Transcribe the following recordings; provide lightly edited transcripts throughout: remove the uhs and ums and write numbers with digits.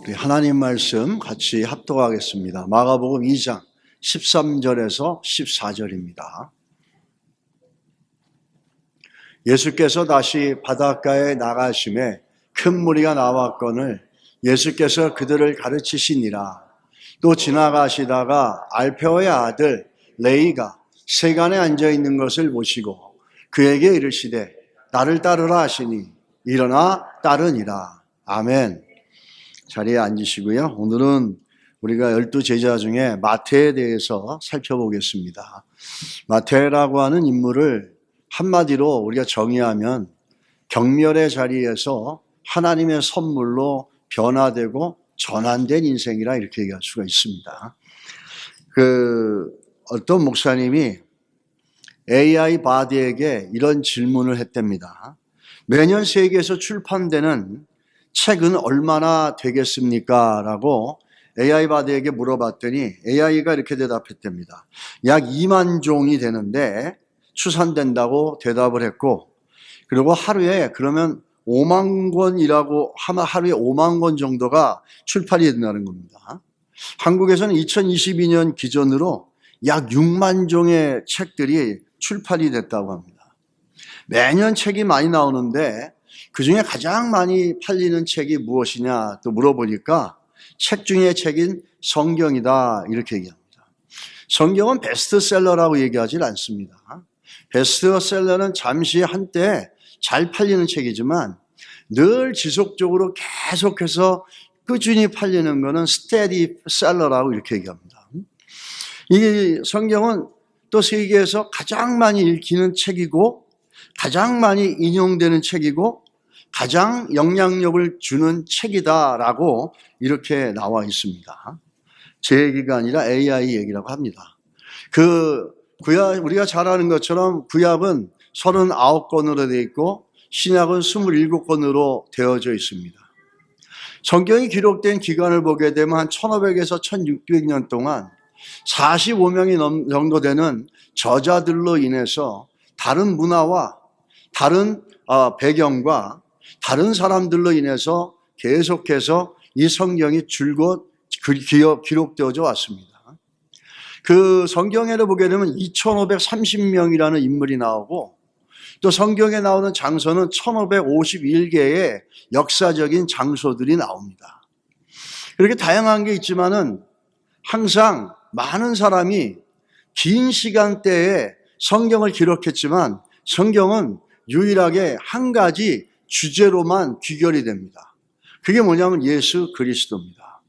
우리 하나님 말씀 같이 합독하겠습니다. 마가복음 2장 13절에서 14절입니다. 예수께서 다시 바닷가에 나가심에 큰 무리가 나왔거늘 예수께서 그들을 가르치시니라. 또 지나가시다가 알페오의 아들 레이가 세간에 앉아있는 것을 보시고 그에게 이르시되 나를 따르라 하시니 일어나 따르니라. 아멘. 자리에 앉으시고요. 오늘은 우리가 12제자 중에 마태에 대해서 살펴보겠습니다. 마태라고 하는 인물을 한마디로 우리가 정의하면 경멸의 자리에서 하나님의 선물로 변화되고 전환된 인생이라 이렇게 얘기할 수가 있습니다. 어떤 목사님이 AI 바디에게 이런 질문을 했답니다. 매년 세계에서 출판되는 책은 얼마나 되겠습니까? 라고 AI 바디에게 물어봤더니 AI가 이렇게 대답했답니다. 약 2만 종이 되는데 추산된다고 대답을 했고, 그리고 하루에 그러면 5만 권이라고 하면 하루에 5만 권 정도가 출판이 된다는 겁니다. 한국에서는 2022년 기준으로 약 6만 종의 책들이 출판이 됐다고 합니다. 매년 책이 많이 나오는데 그 중에 가장 많이 팔리는 책이 무엇이냐 또 물어보니까 책 중에 책인 성경이다 이렇게 얘기합니다. 성경은 베스트셀러라고 얘기하지 않습니다. 베스트셀러는 잠시 한때 잘 팔리는 책이지만 늘 지속적으로 계속해서 꾸준히 팔리는 것은 스테디셀러라고 이렇게 얘기합니다. 이 성경은 또 세계에서 가장 많이 읽히는 책이고 가장 많이 인용되는 책이고 가장 영향력을 주는 책이다라고 이렇게 나와 있습니다. 제 얘기가 아니라 AI 얘기라고 합니다. 우리가 잘 아는 것처럼 구약은 39권으로 되어 있고 신약은 27권으로 되어져 있습니다. 성경이 기록된 기간을 보게 되면 한 1500에서 1600년 동안 45명이 정도 되는 저자들로 인해서 다른 문화와 다른 배경과 다른 사람들로 인해서 계속해서 이 성경이 줄곧 기록되어져 왔습니다. 그 성경에를 보게 되면 2530명이라는 인물이 나오고 또 성경에 나오는 장소는 1551개의 역사적인 장소들이 나옵니다. 이렇게 다양한 게 있지만은 항상 많은 사람이 긴 시간대에 성경을 기록했지만 성경은 유일하게 한 가지 주제로만 귀결이 됩니다. 그게 뭐냐면 예수 그리스도입니다.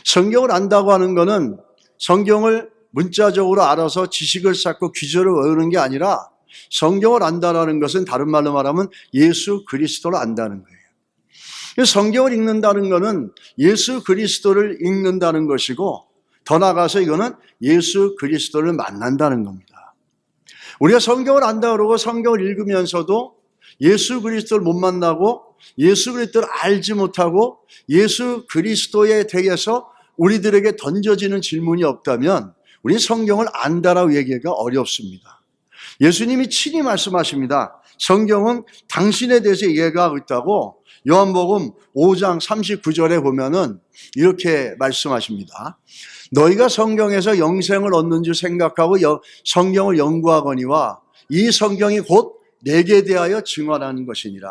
성경을 안다고 하는 것은 성경을 문자적으로 알아서 지식을 쌓고 귀절을 외우는 게 아니라 성경을 안다라는 것은 다른 말로 말하면 예수 그리스도를 안다는 거예요. 성경을 읽는다는 것은 예수 그리스도를 읽는다는 것이고 더 나아가서 이거는 예수 그리스도를 만난다는 겁니다. 우리가 성경을 안다 그러고 성경을 읽으면서도 예수 그리스도를 못 만나고 예수 그리스도를 알지 못하고 예수 그리스도에 대해서 우리들에게 던져지는 질문이 없다면 우리 성경을 안다라고 얘기하기가 어렵습니다. 예수님이 친히 말씀하십니다. 성경은 당신에 대해서 얘기하고 있다고 요한복음 5장 39절에 보면은 이렇게 말씀하십니다. 너희가 성경에서 영생을 얻는 줄 생각하고 성경을 연구하거니와 이 성경이 곧 내게 대하여 증언하는 것이니라.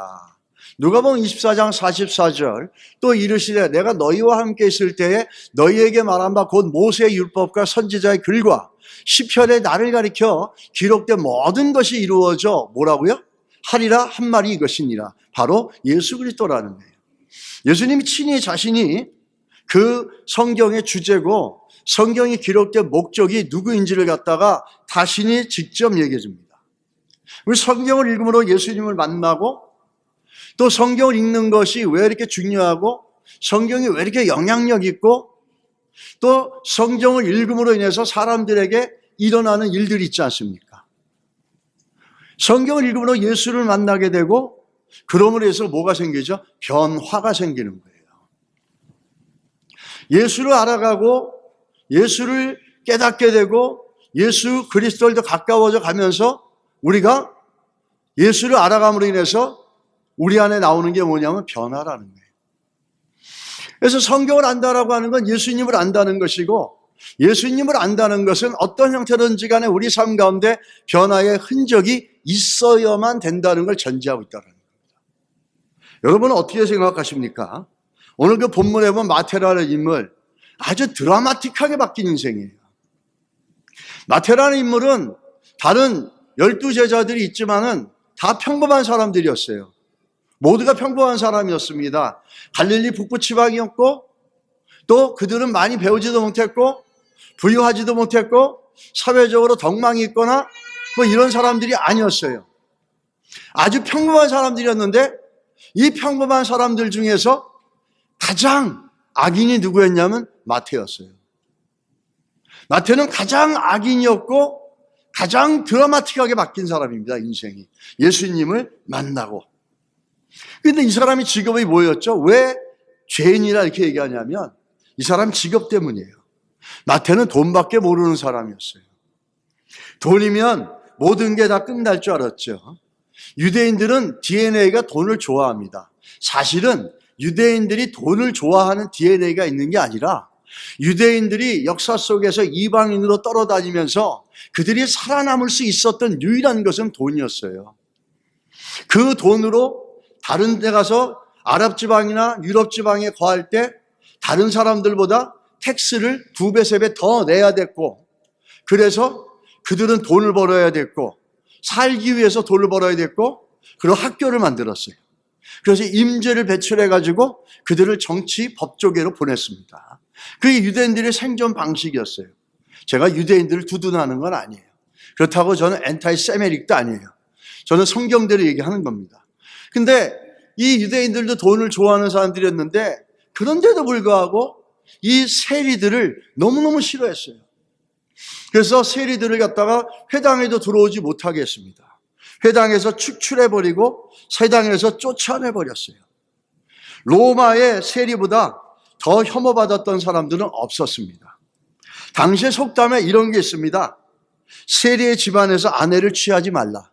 누가복음 24장 44절 또 이르시되 내가 너희와 함께 있을 때에 너희에게 말한 바 곧 모세의 율법과 선지자의 글과 시편에 나를 가리켜 기록된 모든 것이 이루어져 뭐라고요? 하리라 한 말이 이것이니라. 바로 예수 그리스도라는 거예요. 예수님이 친히 자신이 그 성경의 주제고 성경이 기록된 목적이 누구인지를 갖다가 자신이 직접 얘기해 줍니다. 우리 성경을 읽음으로 예수님을 만나고 또 성경을 읽는 것이 왜 이렇게 중요하고 성경이 왜 이렇게 영향력 있고 또 성경을 읽음으로 인해서 사람들에게 일어나는 일들이 있지 않습니까? 성경을 읽음으로 예수를 만나게 되고 그러므로 해서 뭐가 생기죠? 변화가 생기는 거예요. 예수를 알아가고 예수를 깨닫게 되고 예수 그리스도를 더 가까워져 가면서 우리가 예수를 알아감으로 인해서 우리 안에 나오는 게 뭐냐면 변화라는 거예요. 그래서 성경을 안다라고 하는 건 예수님을 안다는 것이고, 예수님을 안다는 것은 어떤 형태든지 간에 우리 삶 가운데 변화의 흔적이 있어야만 된다는 걸 전제하고 있다는 겁니다. 여러분은 어떻게 생각하십니까? 오늘 그 본문에 보면 마태라는 인물, 아주 드라마틱하게 바뀐 인생이에요. 마태라는 인물은 다른 12제자들이 있지만은 다 평범한 사람들이었어요. 모두가 평범한 사람이었습니다. 갈릴리 북부 지방이었고, 또 그들은 많이 배우지도 못했고, 부유하지도 못했고, 사회적으로 덕망이 있거나 뭐 이런 사람들이 아니었어요. 아주 평범한 사람들이었는데, 이 평범한 사람들 중에서 가장 악인이 누구였냐면 마태였어요. 마태는 가장 악인이었고 가장 드라마틱하게 바뀐 사람입니다. 인생이. 예수님을 만나고. 그런데 이 사람이 직업이 뭐였죠? 왜 죄인이라 이렇게 얘기하냐면 이 사람 직업 때문이에요. 마태는 돈밖에 모르는 사람이었어요. 돈이면 모든 게 다 끝날 줄 알았죠. 유대인들은 DNA가 돈을 좋아합니다. 사실은 유대인들이 돈을 좋아하는 DNA가 있는 게 아니라 유대인들이 역사 속에서 이방인으로 떨어다니면서 그들이 살아남을 수 있었던 유일한 것은 돈이었어요. 그 돈으로 다른 데 가서 아랍 지방이나 유럽 지방에 거할 때 다른 사람들보다 텍스를 2배, 3배 더 내야 됐고, 그래서 그들은 돈을 벌어야 됐고, 살기 위해서 돈을 벌어야 됐고, 그리고 학교를 만들었어요. 그래서 임제를 배출해가지고 그들을 정치 법조계로 보냈습니다. 그게 유대인들의 생존 방식이었어요. 제가 유대인들을 두둔하는 건 아니에요. 그렇다고 저는 엔타이 세메릭도 아니에요. 저는 성경대로 얘기하는 겁니다. 근데 이 유대인들도 돈을 좋아하는 사람들이었는데, 그런데도 불구하고 이 세리들을 너무너무 싫어했어요. 그래서 세리들을 갖다가 회당에도 들어오지 못하게 했습니다. 회당에서 축출해버리고 세당에서 쫓아내버렸어요. 로마의 세리보다 더 혐오받았던 사람들은 없었습니다. 당시의 속담에 이런 게 있습니다. 세리의 집안에서 아내를 취하지 말라.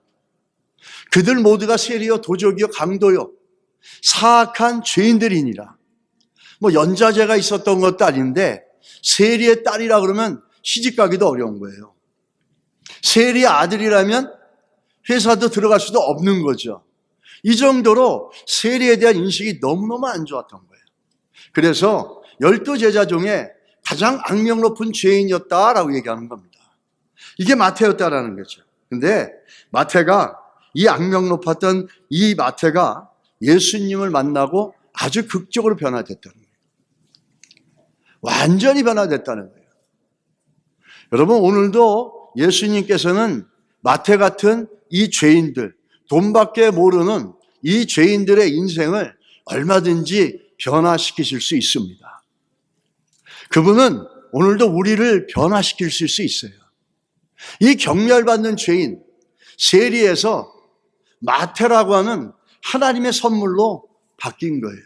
그들 모두가 세리요 도적이요 강도요 사악한 죄인들이니라. 뭐 연자제가 있었던 것도 아닌데 세리의 딸이라 그러면 시집가기도 어려운 거예요. 세리의 아들이라면 회사도 들어갈 수도 없는 거죠. 이 정도로 세리에 대한 인식이 너무너무 안 좋았던 거예요. 그래서 12제자 중에 가장 악명 높은 죄인이었다라고 얘기하는 겁니다. 이게 마태였다라는 거죠. 근데 마태가, 이 악명 높았던 이 마태가 예수님을 만나고 아주 극적으로 변화됐다는 거예요. 완전히 변화됐다는 거예요. 여러분, 오늘도 예수님께서는 마태 같은 이 죄인들, 돈밖에 모르는 이 죄인들의 인생을 얼마든지 변화시키실 수 있습니다. 그분은 오늘도 우리를 변화시킬 수 있어요. 이 경멸받는 죄인, 세리에서 마태라고 하는 하나님의 선물로 바뀐 거예요.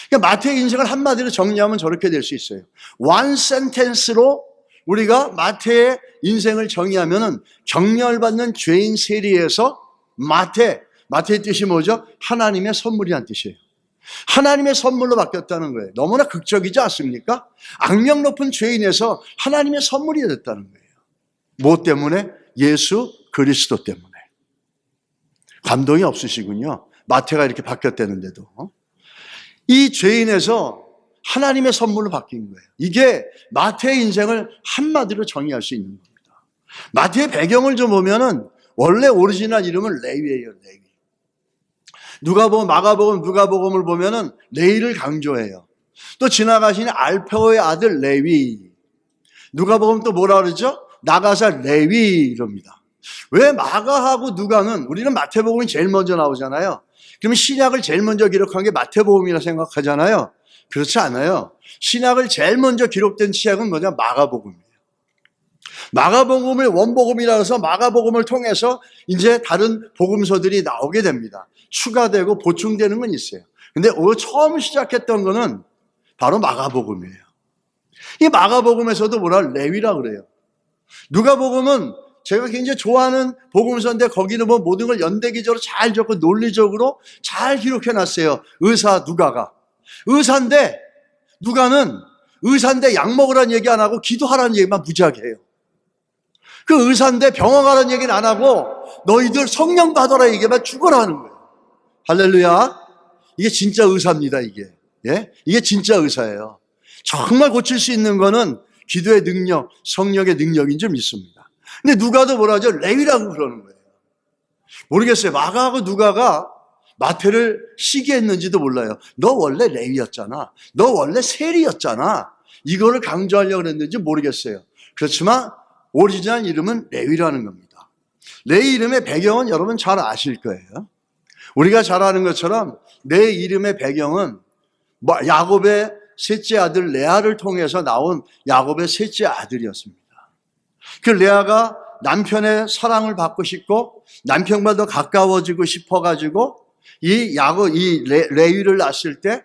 그러니까 마태의 인생을 한마디로 정리하면 저렇게 될 수 있어요. one sentence로 우리가 마태의 인생을 정의하면은 경멸받는 죄인 세리에서 마태의 뜻이 뭐죠? 하나님의 선물이란 뜻이에요. 하나님의 선물로 바뀌었다는 거예요. 너무나 극적이지 않습니까? 악명 높은 죄인에서 하나님의 선물이 됐다는 거예요. 뭐 때문에? 예수 그리스도 때문에. 감동이 없으시군요. 마태가 이렇게 바뀌었다는데도. 이 죄인에서 하나님의 선물로 바뀐 거예요. 이게 마태의 인생을 한마디로 정의할 수 있는 겁니다. 마태의 배경을 좀 보면은 원래 오리지널 이름은 레위예요. 레위. 누가복음, 마가복음, 누가복음을 보면은 레위를 강조해요. 또 지나가신 알페오의 아들 레위. 누가복음 또 뭐라 그러죠? 나가사 레위 이럽니다. 왜 마가하고 누가는, 우리는 마태복음이 제일 먼저 나오잖아요. 그러면 신약을 제일 먼저 기록한 게 마태복음이라 생각하잖아요. 그렇지 않아요. 신약을 제일 먼저 기록된 책은 뭐냐? 마가복음이에요. 마가복음을 원복음이라 해서 마가복음을 통해서 이제 다른 복음서들이 나오게 됩니다. 추가되고 보충되는 건 있어요. 근데 오늘 처음 시작했던 거는 바로 마가복음이에요. 이 마가복음에서도 뭐라 레위라고 그래요. 누가복음은 제가 굉장히 좋아하는 복음서인데 거기는 뭐 모든 걸 연대기적으로 잘 적고 논리적으로 잘 기록해놨어요. 의사 누가가. 의사인데 누가는 의사인데 약 먹으라는 얘기 안 하고 기도하라는 얘기만 무지하게 해요. 그 의사인데 병원 가라는 얘기는 안 하고 너희들 성령 받아라 얘기만 죽어라 하는 거예요. 할렐루야. 이게 진짜 의사입니다, 이게. 예? 이게 진짜 의사예요. 정말 고칠 수 있는 거는 기도의 능력, 성령의 능력인 줄 믿습니다. 근데 누가도 뭐라 하죠? 레위라고 그러는 거예요. 모르겠어요. 마가하고 누가가 마태를 시기했는지도 몰라요. 너 원래 레위였잖아. 너 원래 세리였잖아. 이거를 강조하려고 했는지 모르겠어요. 그렇지만 오리지널 이름은 레위라는 겁니다. 레위 이름의 배경은 여러분 잘 아실 거예요. 우리가 잘 아는 것처럼 내 이름의 배경은 야곱의 셋째 아들 레아를 통해서 나온 야곱의 셋째 아들이었습니다. 그 레아가 남편의 사랑을 받고 싶고 남편과 더 가까워지고 싶어가지고 이 레위를 낳았을 때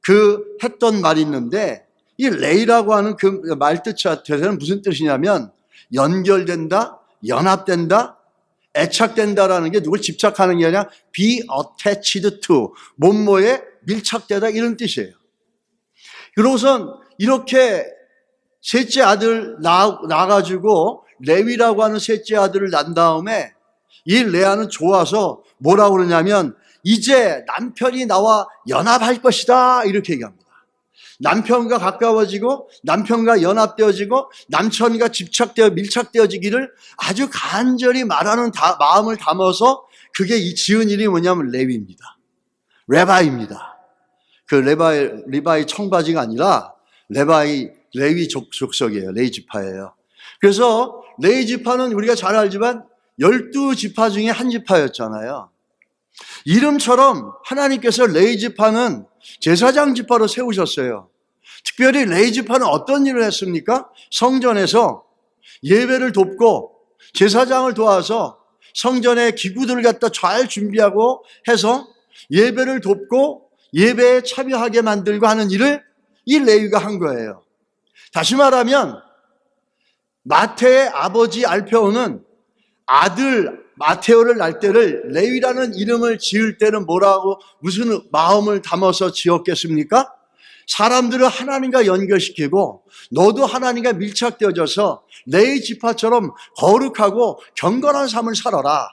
그 했던 말이 있는데, 이 레이라고 하는 그 말 뜻자체는 무슨 뜻이냐면 연결된다, 연합된다, 애착된다라는 게 누굴 집착하는 게 아니라 be attached to, 몸모에 밀착되다 이런 뜻이에요. 그러고선 이렇게 셋째 아들 낳아가지고 레위라고 하는 셋째 아들을 낳은 다음에 이 레아는 좋아서 뭐라고 그러냐면 이제 남편이 나와 연합할 것이다 이렇게 얘기합니다. 남편과 가까워지고 남편과 연합되어지고 남편과 집착되어 밀착되어지기를 아주 간절히 말하는 마음을 담아서 그게 이 지은 이름이 뭐냐면 레위입니다. 레바이입니다. 그 리바이 청바지가 아니라 레위 족속이에요. 레위 지파예요. 그래서 레위 지파는 우리가 잘 알지만 12지파 중에 한 지파였잖아요. 이름처럼 하나님께서 레위 지파는 제사장 지파로 세우셨어요. 특별히 레위 지파는 어떤 일을 했습니까? 성전에서 예배를 돕고 제사장을 도와서 성전의 기구들을 갖다 잘 준비하고 해서 예배를 돕고 예배에 참여하게 만들고 하는 일을 이 레위가 한 거예요. 다시 말하면 마태의 아버지 알페오는 아들 마테오를 낳을 때를 레위라는 이름을 지을 때는 뭐라고 무슨 마음을 담아서 지었겠습니까? 사람들을 하나님과 연결시키고 너도 하나님과 밀착되어져서 레위 지파처럼 거룩하고 경건한 삶을 살아라.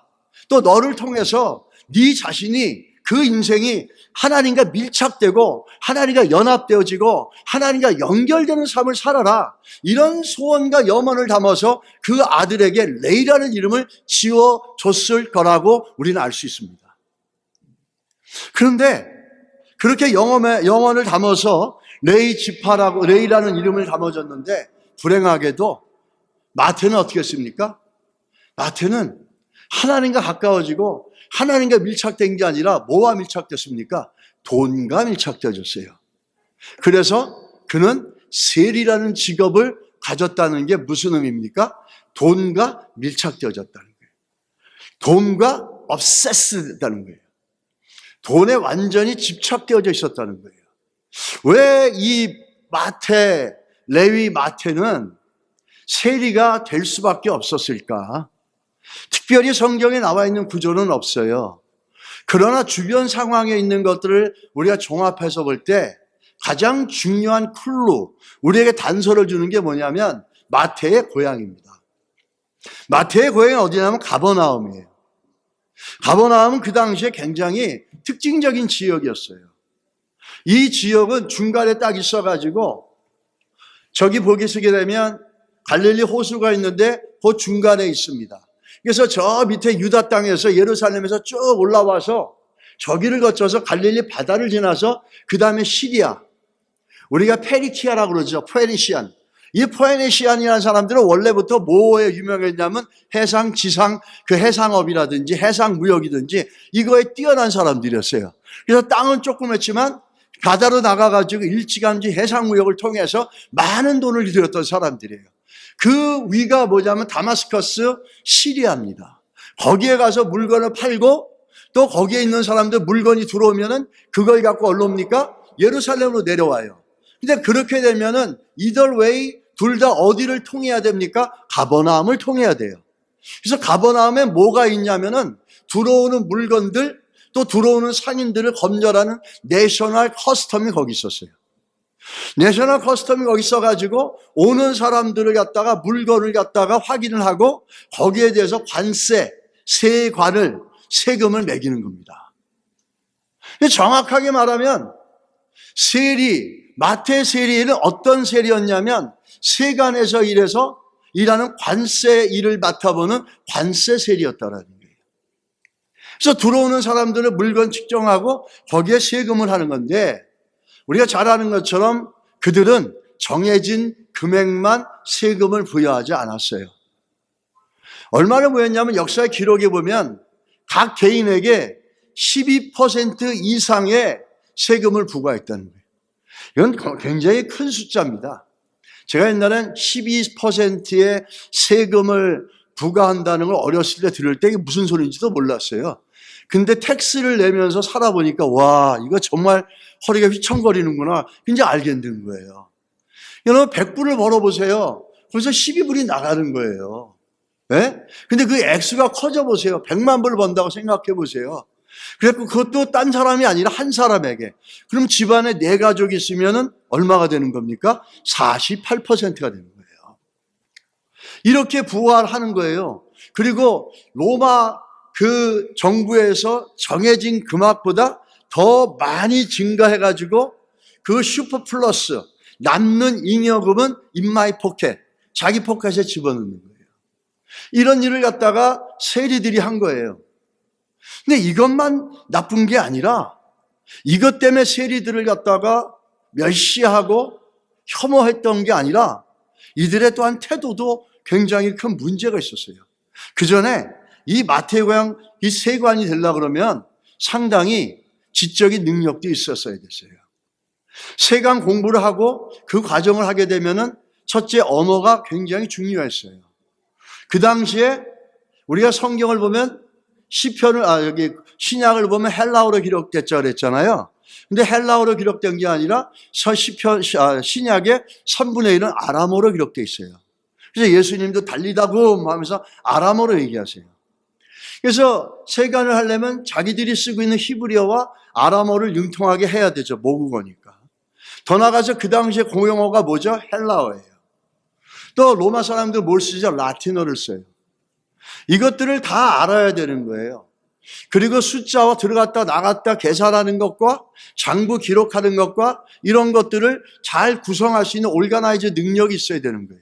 또 너를 통해서 네 자신이 그 인생이 하나님과 밀착되고 하나님과 연합되어지고 하나님과 연결되는 삶을 살아라. 이런 소원과 염원을 담아서 그 아들에게 레이라는 이름을 지어줬을 거라고 우리는 알 수 있습니다. 그런데 그렇게 영혼을 담아서 레이라는 이름을 담아줬는데 불행하게도 마태는 어떻게 했습니까? 마태는 하나님과 가까워지고 하나님과 밀착된 게 아니라 뭐와 밀착됐습니까? 돈과 밀착되어졌어요. 그래서 그는 세리라는 직업을 가졌다는 게 무슨 의미입니까? 돈과 밀착되어졌다는 거예요. 돈과 obsessed다는 거예요. 돈에 완전히 집착되어져 있었다는 거예요. 왜 이 레위 마태는 세리가 될 수밖에 없었을까? 특별히 성경에 나와 있는 구조는 없어요. 그러나 주변 상황에 있는 것들을 우리가 종합해서 볼 때 가장 중요한 클루, 우리에게 단서를 주는 게 뭐냐면 마태의 고향입니다. 마태의 고향이 어디냐면 가버나움이에요. 가버나움은 그 당시에 굉장히 특징적인 지역이었어요. 이 지역은 중간에 딱 있어가지고 저기 보시게 되면 갈릴리 호수가 있는데 그 중간에 있습니다. 그래서 저 밑에 유다 땅에서 예루살렘에서 쭉 올라와서 저기를 거쳐서 갈릴리 바다를 지나서 그 다음에 시리아, 우리가 페리키아라고 그러죠. 포에니시안. 이 포에니시안이라는 사람들은 원래부터 뭐에 유명했냐면 해상, 지상, 그 해상업이라든지 해상무역이든지 이거에 뛰어난 사람들이었어요. 그래서 땅은 조금 했지만 바다로 나가가지고 일찌감치 해상무역을 통해서 많은 돈을 들였던 사람들이에요. 그 위가 뭐냐면 다마스커스, 시리아입니다. 거기에 가서 물건을 팔고 또 거기에 있는 사람들 물건이 들어오면은 그걸 갖고 어디로 옵니까? 예루살렘으로 내려와요. 근데 그렇게 되면은 either way 둘 다 어디를 통해야 됩니까? 가버나움을 통해야 돼요. 그래서 가버나움에 뭐가 있냐면은 들어오는 물건들 또 들어오는 상인들을 검열하는 내셔널 커스텀이 거기 있었어요. 내셔널 커스텀이 거기 있어가지고 오는 사람들을 갖다가 물건을 갖다가 확인을 하고 거기에 대해서 관세, 세관을, 세금을 매기는 겁니다. 정확하게 말하면 세리, 마태 세리는 어떤 세리였냐면 세관에서 일하는 관세 일을 맡아보는 관세 세리였다라는 거예요. 그래서 들어오는 사람들은 물건 측정하고 거기에 세금을 하는 건데 우리가 잘 아는 것처럼 그들은 정해진 금액만 세금을 부여하지 않았어요. 얼마나 부여했냐면 역사의 기록에 보면 각 개인에게 12% 이상의 세금을 부과했다는 거예요. 이건 굉장히 큰 숫자입니다. 제가 옛날엔 12%의 세금을 부과한다는 걸 어렸을 때 들을 때 이게 무슨 소리인지도 몰랐어요. 근데 텍스를 내면서 살아보니까 와, 이거 정말 허리가 휘청거리는구나. 이제 알게 된 거예요. 여러분 100불을 벌어보세요. 그래서 12불이 나가는 거예요. 네? 근데 그 액수가 커져 보세요. 100만 불 번다고 생각해 보세요. 그래서 그것도 딴 사람이 아니라 한 사람에게. 그럼 집안에 4가족이 있으면 얼마가 되는 겁니까? 48%가 되는 거예요. 이렇게 부과하는 거예요. 그리고 로마 그 정부에서 정해진 금액보다 더 많이 증가해가지고 그 슈퍼 플러스 남는 잉여금은 in my pocket, 자기 포켓에 집어넣는 거예요. 이런 일을 갖다가 세리들이 한 거예요. 근데 이것만 나쁜 게 아니라 이것 때문에 세리들을 갖다가 멸시하고 혐오했던 게 아니라 이들의 또한 태도도 굉장히 큰 문제가 있었어요. 그 전에 이 마태고양 이 세관이 되려고 그러면 상당히 지적인 능력도 있었어야 됐어요. 세관 공부를 하고 그 과정을 하게 되면은 첫째 언어가 굉장히 중요했어요. 그 당시에 우리가 성경을 보면 시편을 여기 신약을 보면 헬라어로 기록됐죠 그랬잖아요. 근데 헬라어로 기록된 게 아니라 신약의 3분의 1은 아람어로 기록돼 있어요. 그래서 예수님도 달리다고 하면서 아람어로 얘기하세요. 그래서 세관을 하려면 자기들이 쓰고 있는 히브리어와 아람어를 융통하게 해야 되죠. 모국어니까. 더 나아가서 그 당시에 공용어가 뭐죠? 헬라어예요. 또 로마 사람들 뭘 쓰죠? 라틴어를 써요. 이것들을 다 알아야 되는 거예요. 그리고 숫자와 들어갔다 나갔다 계산하는 것과 장부 기록하는 것과 이런 것들을 잘 구성할 수 있는 올가나이즈 능력이 있어야 되는 거예요.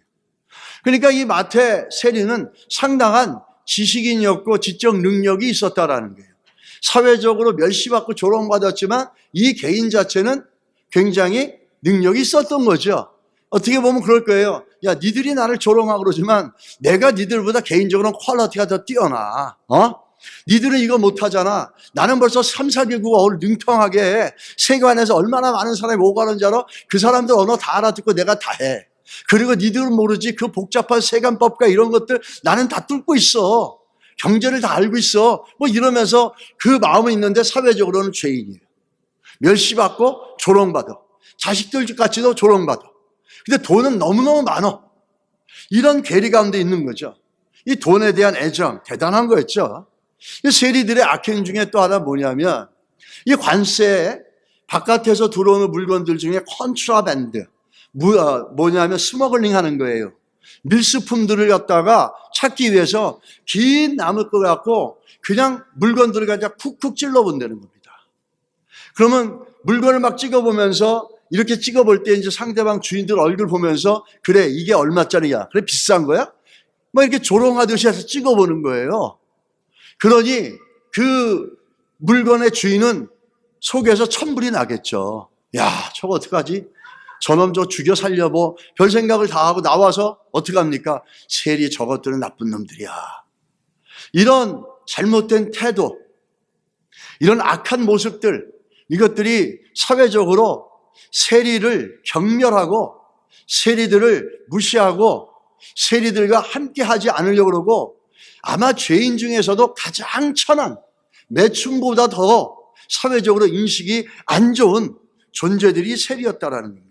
그러니까 이 마태 세리는 상당한 지식인이었고 지적 능력이 있었다라는 거예요. 사회적으로 멸시받고 조롱받았지만 이 개인 자체는 굉장히 능력이 있었던 거죠. 어떻게 보면 그럴 거예요. 야, 니들이 나를 조롱하고 그러지만 내가 니들보다 개인적으로는 퀄리티가 더 뛰어나. 니들은 이거 못하잖아. 나는 벌써 3, 4개국어를 능통하게 해. 세관에서 얼마나 많은 사람이 오가는 줄 알아? 그 사람들 언어 다 알아듣고 내가 다 해. 그리고 니들은 모르지 그 복잡한 세관법과 이런 것들 나는 다 뚫고 있어. 경제를 다 알고 있어. 뭐 이러면서 그 마음은 있는데 사회적으로는 죄인이에요. 멸시받고 조롱받아. 자식들까지도 조롱받아. 근데 돈은 너무너무 많아. 이런 괴리 가운데 있는 거죠. 이 돈에 대한 애정 대단한 거였죠. 이 세리들의 악행 중에 또 하나 뭐냐면 이 관세 바깥에서 들어오는 물건들 중에 컨트라밴드 뭐냐면 스머글링 하는 거예요. 밀수품들을 갖다가 찾기 위해서 긴 나무 걸 갖고 그냥 물건들을 가지고 쿡쿡 찔러본다는 겁니다. 그러면 물건을 막 찍어보면서 이렇게 찍어볼 때 이제 상대방 주인들 얼굴 보면서 그래 이게 얼마짜리야? 그래 비싼 거야? 뭐 이렇게 조롱하듯이 해서 찍어보는 거예요. 그러니 그 물건의 주인은 속에서 천불이 나겠죠. 야, 저거 어떡하지? 저놈 저 죽여 살려고 별 생각을 다 하고 나와서 어떡합니까? 세리 저것들은 나쁜 놈들이야. 이런 잘못된 태도, 이런 악한 모습들, 이것들이 사회적으로 세리를 경멸하고 세리들을 무시하고 세리들과 함께 하지 않으려고 그러고 아마 죄인 중에서도 가장 천한 매춘보다 더 사회적으로 인식이 안 좋은 존재들이 세리였다라는 겁니다.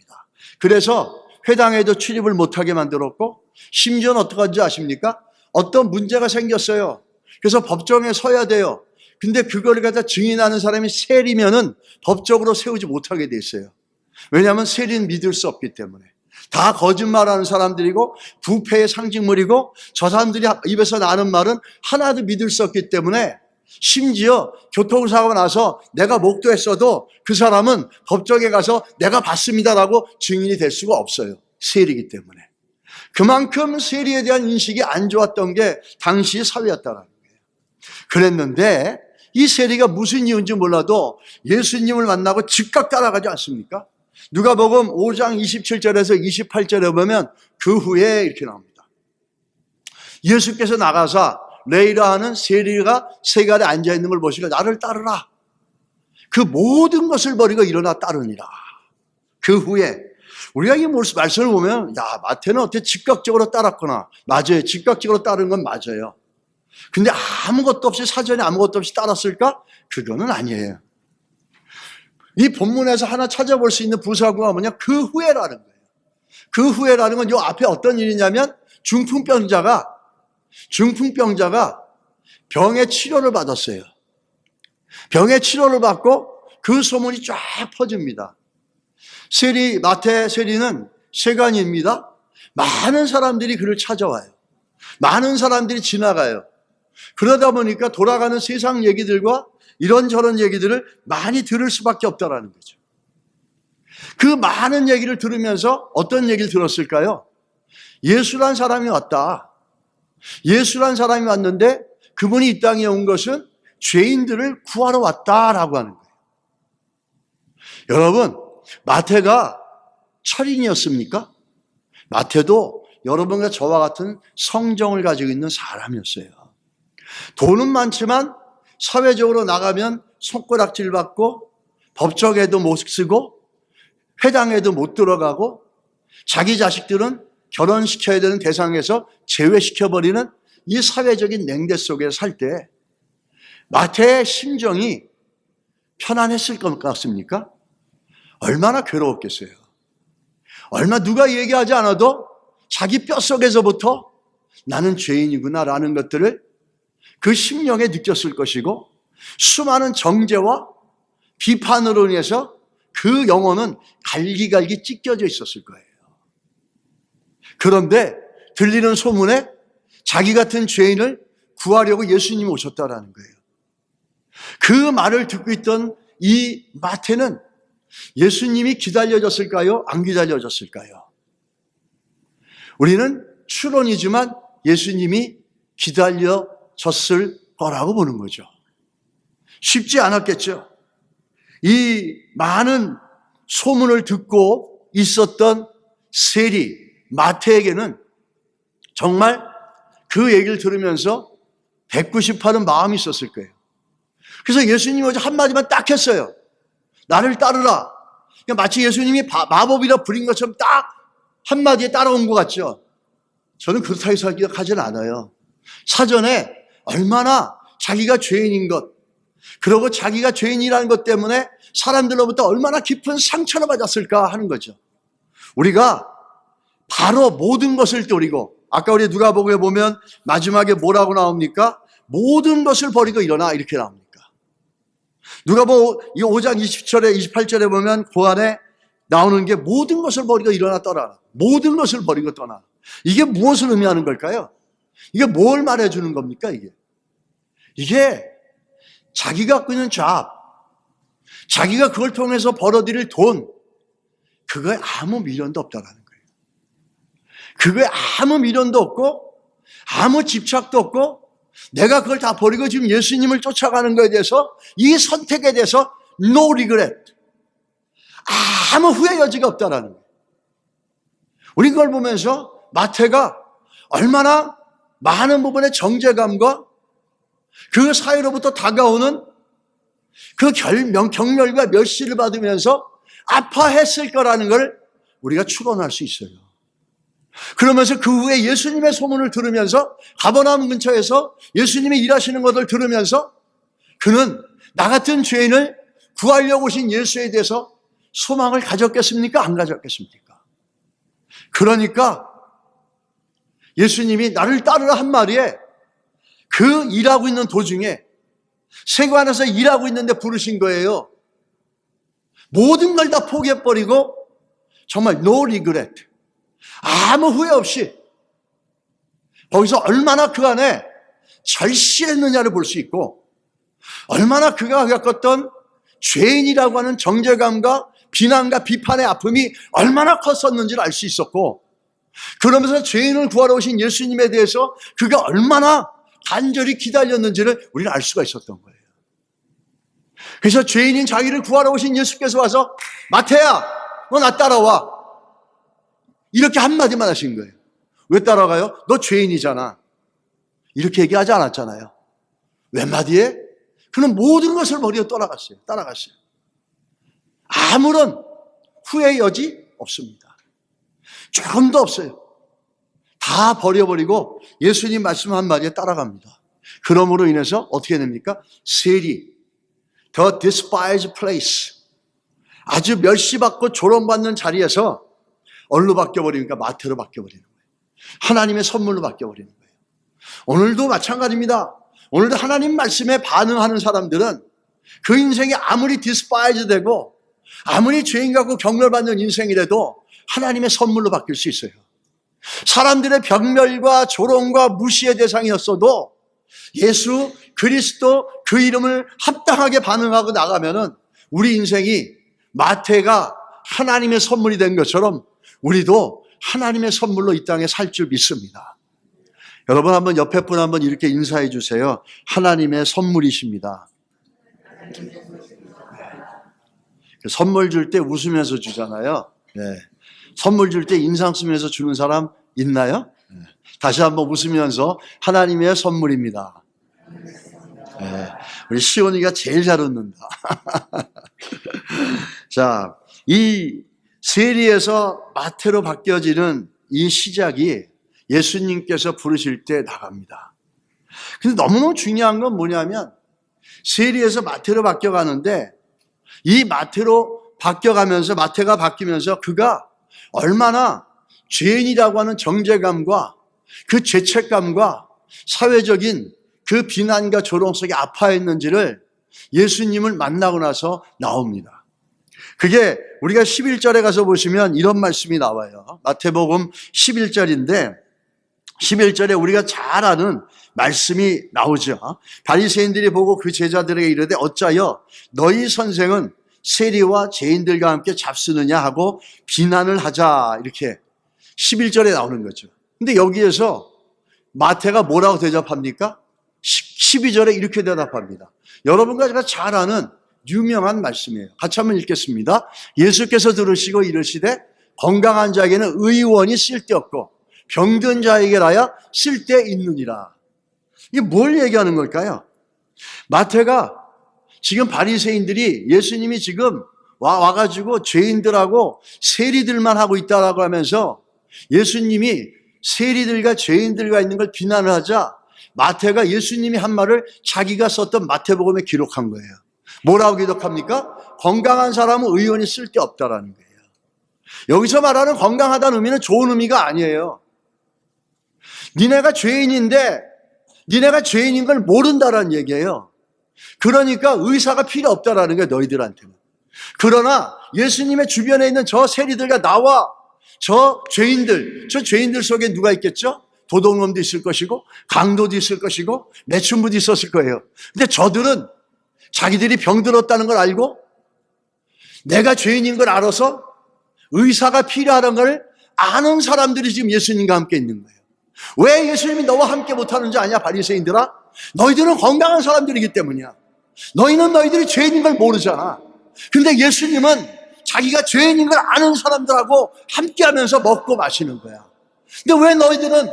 그래서 회당에도 출입을 못하게 만들었고 심지어는 어떡한지 아십니까? 어떤 문제가 생겼어요. 그래서 법정에 서야 돼요. 근데 그거를 갖다 증인하는 사람이 세리면은 법적으로 세우지 못하게 돼 있어요. 왜냐하면 세리는 믿을 수 없기 때문에. 다 거짓말하는 사람들이고 부패의 상징물이고 저 사람들이 입에서 나는 말은 하나도 믿을 수 없기 때문에 심지어 교통사고가 나서 내가 목도했어도 그 사람은 법정에 가서 내가 봤습니다라고 증인이 될 수가 없어요. 세리이기 때문에. 그만큼 세리에 대한 인식이 안 좋았던 게 당시 사회였다는 거예요. 그랬는데 이 세리가 무슨 이유인지 몰라도 예수님을 만나고 즉각 따라가지 않습니까? 누가복음 5장 27절에서 28절에 보면 그 후에 이렇게 나옵니다. 예수께서 나가사 레이라 하는 세리가 세간에 앉아있는 걸 보시고 나를 따르라. 그 모든 것을 버리고 일어나 따르니라. 그 후에 우리가 이 말씀을 보면 야 마태는 어떻게 즉각적으로 따랐구나. 맞아요. 즉각적으로 따른 건 맞아요. 근데 아무것도 없이 사전에 아무것도 없이 따랐을까? 그거는 아니에요. 이 본문에서 하나 찾아볼 수 있는 부사구가 뭐냐? 그 후에라는 거예요. 그 후에라는 건 이 앞에 어떤 일이냐면 중풍병자가 병의 치료를 받았어요. 병의 치료를 받고 그 소문이 쫙 퍼집니다. 마태 세리는 세간입니다. 많은 사람들이 그를 찾아와요. 많은 사람들이 지나가요. 그러다 보니까 돌아가는 세상 얘기들과 이런저런 얘기들을 많이 들을 수밖에 없다라는 거죠. 그 많은 얘기를 들으면서 어떤 얘기를 들었을까요? 예수란 사람이 왔다. 예수란 사람이 왔는데 그분이 이 땅에 온 것은 죄인들을 구하러 왔다라고 하는 거예요. 여러분, 마태가 철인이었습니까? 마태도 여러분과 저와 같은 성정을 가지고 있는 사람이었어요. 돈은 많지만 사회적으로 나가면 손가락질 받고 법정에도 못 쓰고 회당에도 못 들어가고 자기 자식들은 결혼시켜야 되는 대상에서 제외시켜버리는 이 사회적인 냉대 속에 살 때 마태의 심정이 편안했을 것 같습니까? 얼마나 괴로웠겠어요. 얼마 누가 얘기하지 않아도 자기 뼛속에서부터 나는 죄인이구나라는 것들을 그 심령에 느꼈을 것이고 수많은 정죄와 비판으로 인해서 그 영혼은 갈기갈기 찢겨져 있었을 거예요. 그런데 들리는 소문에 자기 같은 죄인을 구하려고 예수님이 오셨다라는 거예요. 그 말을 듣고 있던 이 마태는 예수님이 기다려졌을까요? 안 기다려졌을까요? 우리는 추론이지만 예수님이 기다려졌을 거라고 보는 거죠. 쉽지 않았겠죠. 이 많은 소문을 듣고 있었던 세리 마태에게는 정말 그 얘기를 들으면서 뵙고 싶어하는 마음이 있었을 거예요. 그래서 예수님이 어제 한마디만 딱 했어요. 나를 따르라. 그러니까 마치 예수님이 마법이라 부린 것처럼 딱 한마디에 따라온 것 같죠. 저는 그렇다고 생각하지는 않아요. 사전에 얼마나 자기가 죄인인 것, 그리고 자기가 죄인이라는 것 때문에 사람들로부터 얼마나 깊은 상처를 받았을까 하는 거죠. 우리가 바로 모든 것을 버리고, 아까 우리 누가복음에 보면 마지막에 뭐라고 나옵니까? 모든 것을 버리고 일어나 이렇게 나옵니까? 누가복음 5장 20절에 28절에 보면 그 안에 나오는 게 모든 것을 버리고 일어나 떠나라. 모든 것을 버리고 떠나. 이게 무엇을 의미하는 걸까요? 이게 뭘 말해주는 겁니까? 이게 자기가 갖고 있는 잡, 자기가 그걸 통해서 벌어들일 돈, 그거에 아무 미련도 없다라는 거예요. 그거에 아무 미련도 없고 아무 집착도 없고 내가 그걸 다 버리고 지금 예수님을 쫓아가는 것에 대해서 이 선택에 대해서 no regret, 아무 후회 여지가 없다라는 거예요. 우리 그걸 보면서 마태가 얼마나 많은 부분의 정죄감과 그 사회로부터 다가오는 그 경멸과 멸시를 받으면서 아파했을 거라는 걸 우리가 추론할 수 있어요. 그러면서 그 후에 예수님의 소문을 들으면서 가버나움 근처에서 예수님이 일하시는 것을 들으면서 그는 나 같은 죄인을 구하려고 오신 예수에 대해서 소망을 가졌겠습니까? 안 가졌겠습니까? 그러니까 예수님이 나를 따르라 한 말에 그 일하고 있는 도중에 세관에서 일하고 있는데 부르신 거예요. 모든 걸 다 포기해버리고 정말 no regret, 아무 후회 없이 거기서 얼마나 그 안에 절실했느냐를 볼 수 있고, 얼마나 그가 겪었던 죄인이라고 하는 정죄감과 비난과 비판의 아픔이 얼마나 컸었는지를 알 수 있었고, 그러면서 죄인을 구하러 오신 예수님에 대해서 그가 얼마나 간절히 기다렸는지를 우리는 알 수가 있었던 거예요. 그래서 죄인인 자기를 구하러 오신 예수께서 와서 마태야, 너 나 따라와, 이렇게 한마디만 하신 거예요. 왜 따라가요? 너 죄인이잖아, 이렇게 얘기하지 않았잖아요. 웬마디에 그는 모든 것을 버리고 따라갔어요. 아무런 후회의 여지 없습니다. 조금도 없어요. 다 버려버리고 예수님 말씀 한마디에 따라갑니다. 그러므로 인해서 어떻게 됩니까? 세리, the despised place, 아주 멸시받고 조롱받는 자리에서 어디로 바뀌어버립니까? 마태로 바뀌어버리는 거예요. 하나님의 선물로 바뀌어버리는 거예요. 오늘도 마찬가지입니다. 오늘도 하나님 말씀에 반응하는 사람들은 그 인생이 아무리 디스파이즈 되고 아무리 죄인 같고 경멸받는 인생이라도 하나님의 선물로 바뀔 수 있어요. 사람들의 병멸과 조롱과 무시의 대상이었어도 예수 그리스도 그 이름을 합당하게 반응하고 나가면은 우리 인생이 마태가 하나님의 선물이 된 것처럼 우리도 하나님의 선물로 이 땅에 살 줄 믿습니다. 여러분 한번 옆에 분 한번 이렇게 인사해 주세요. 하나님의 선물이십니다. 선물 줄 때 웃으면서 주잖아요. 네. 선물 줄 때 인상 쓰면서 주는 사람 있나요? 네. 다시 한번 웃으면서 하나님의 선물입니다. 네. 우리 시온이가 제일 잘 웃는다. 자, 이 세리에서 마태로 바뀌어지는 이 시작이 예수님께서 부르실 때 나갑니다. 근데 너무너무 중요한 건 뭐냐면 세리에서 마태로 바뀌어가는데 이 마태로 바뀌어가면서 마태가 바뀌면서 그가 얼마나 죄인이라고 하는 정죄감과 그 죄책감과 사회적인 그 비난과 조롱 속에 아파했는지를 예수님을 만나고 나서 나옵니다. 그게 우리가 11절에 가서 보시면 이런 말씀이 나와요. 마태복음 11절인데 11절에 우리가 잘 아는 말씀이 나오죠. 바리새인들이 보고 그 제자들에게 이르되 어찌하여 너희 선생은 세리와 죄인들과 함께 잡수느냐 하고 비난을 하자, 이렇게 11절에 나오는 거죠. 근데 여기에서 마태가 뭐라고 대답합니까? 12절에 이렇게 대답합니다. 여러분과 제가 잘 아는 유명한 말씀이에요. 같이 한번 읽겠습니다. 예수께서 들으시고 이르시되 건강한 자에게는 의원이 쓸데없고 병든 자에게라야 쓸데있느니라. 이게 뭘 얘기하는 걸까요? 마태가 지금 바리새인들이 예수님이 지금 와가지고 죄인들하고 세리들만 하고 있다라고 하면서 예수님이 세리들과 죄인들과 있는 걸 비난을 하자 마태가 예수님이 한 말을 자기가 썼던 마태복음에 기록한 거예요. 뭐라고 기록합니까? 건강한 사람은 의원이 쓸데없다라는 거예요. 여기서 말하는 건강하다는 의미는 좋은 의미가 아니에요. 니네가 죄인인데 니네가 죄인인 걸 모른다라는 얘기예요. 그러니까 의사가 필요 없다라는 거예요, 너희들한테는. 그러나 예수님의 주변에 있는 저 세리들과 나와 저 죄인들 속에 누가 있겠죠? 도둑놈도 있을 것이고 강도도 있을 것이고 매춘부도 있었을 거예요. 근데 저들은 자기들이 병들었다는 걸 알고 내가 죄인인 걸 알아서 의사가 필요하다는 걸 아는 사람들이 지금 예수님과 함께 있는 거예요. 왜 예수님이 너와 함께 못하는지 아냐, 바리새인들아? 너희들은 건강한 사람들이기 때문이야. 너희는 너희들이 죄인인 걸 모르잖아. 근데 예수님은 자기가 죄인인 걸 아는 사람들하고 함께하면서 먹고 마시는 거야. 근데 왜 너희들은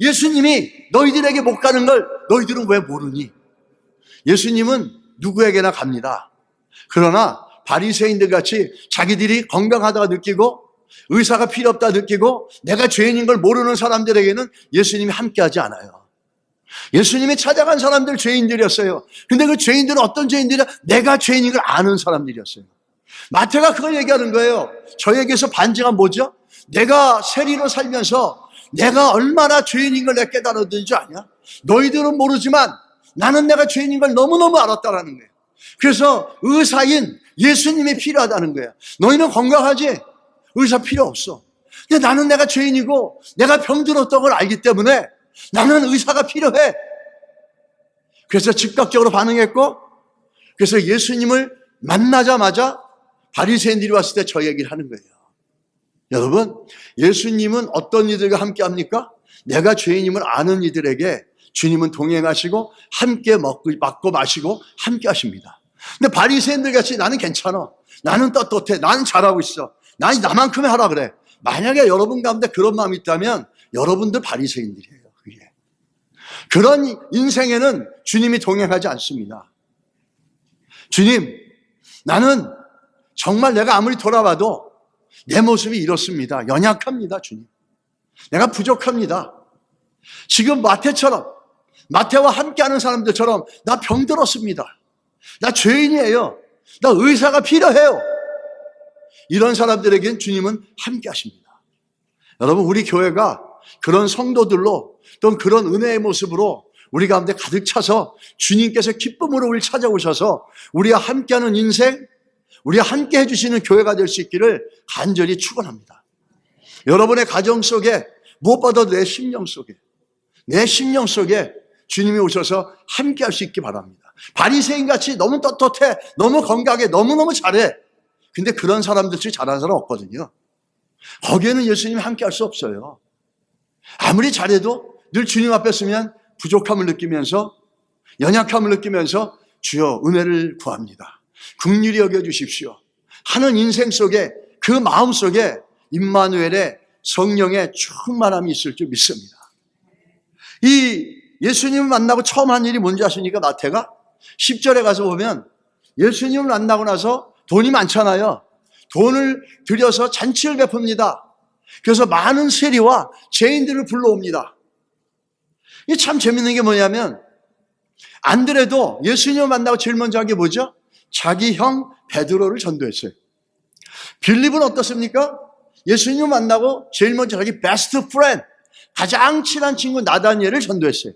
예수님이 너희들에게 못 가는 걸 너희들은 왜 모르니? 예수님은 누구에게나 갑니다. 그러나 바리새인들 같이 자기들이 건강하다고 느끼고 의사가 필요 없다 느끼고 내가 죄인인 걸 모르는 사람들에게는 예수님이 함께하지 않아요. 예수님이 찾아간 사람들 죄인들이었어요. 근데 그 죄인들은 어떤 죄인들이야? 내가 죄인인 걸 아는 사람들이었어요. 마태가 그걸 얘기하는 거예요. 저에게서 반증한 뭐죠? 내가 세리로 살면서 내가 얼마나 죄인인 걸 내가 깨달았는지 아냐? 너희들은 모르지만 나는 내가 죄인인 걸 너무너무 알았다라는 거예요. 그래서 의사인 예수님이 필요하다는 거야. 너희는 건강하지? 의사 필요 없어. 근데 나는 내가 죄인이고 내가 병들었던 걸 알기 때문에 나는 의사가 필요해. 그래서 즉각적으로 반응했고, 그래서 예수님을 만나자마자 바리새인들이 왔을 때 저 얘기를 하는 거예요. 여러분, 예수님은 어떤 이들과 함께 합니까? 내가 죄인임을 아는 이들에게 주님은 동행하시고 함께 먹고 마시고 함께 하십니다. 근데 바리새인들 같이 나는 괜찮아, 나는 떳떳해, 나는 잘하고 있어, 난 나만큼의 하라 그래. 만약에 여러분 가운데 그런 마음이 있다면 여러분들 바리새인들이에요. 그게. 그런 인생에는 주님이 동행하지 않습니다. 주님, 나는 정말 내가 아무리 돌아봐도 내 모습이 이렇습니다. 연약합니다, 주님. 내가 부족합니다. 지금 마태와 함께하는 사람들처럼 나 병들었습니다. 나 죄인이에요. 나 의사가 필요해요. 이런 사람들에겐 주님은 함께 하십니다. 여러분, 우리 교회가 그런 성도들로 또 그런 은혜의 모습으로 우리 가운데 가득 차서 주님께서 기쁨으로 우리를 찾아오셔서 우리와 함께하는 인생, 우리와 함께 해주시는 교회가 될 수 있기를 간절히 축원합니다. 여러분의 가정 속에, 무엇보다도 내 심령 속에 주님이 오셔서 함께 할 수 있기 바랍니다. 바리새인같이 너무 떳떳해, 너무 건강해, 너무너무 잘해. 근데 그런 사람들이 잘하는 사람 없거든요. 거기에는 예수님이 함께 할 수 없어요. 아무리 잘해도 늘 주님 앞에 서면 부족함을 느끼면서, 연약함을 느끼면서 주여 은혜를 구합니다, 긍휼히 여겨주십시오 하는 인생 속에, 그 마음 속에 임마누엘의 성령의 충만함이 있을 줄 믿습니다. 이 예수님을 만나고 처음 한 일이 뭔지 아십니까? 마태가 10절에 가서 보면 예수님을 만나고 나서 돈이 많잖아요. 돈을 들여서 잔치를 베풉니다. 그래서 많은 세리와 죄인들을 불러옵니다. 이게 참 재밌는 게 뭐냐면, 안드레도 예수님을 만나고 제일 먼저 한 게 뭐죠? 자기 형 베드로를 전도했어요. 빌립은 어떻습니까? 예수님을 만나고 제일 먼저 자기 베스트 프렌드, 가장 친한 친구 나다니엘을 전도했어요.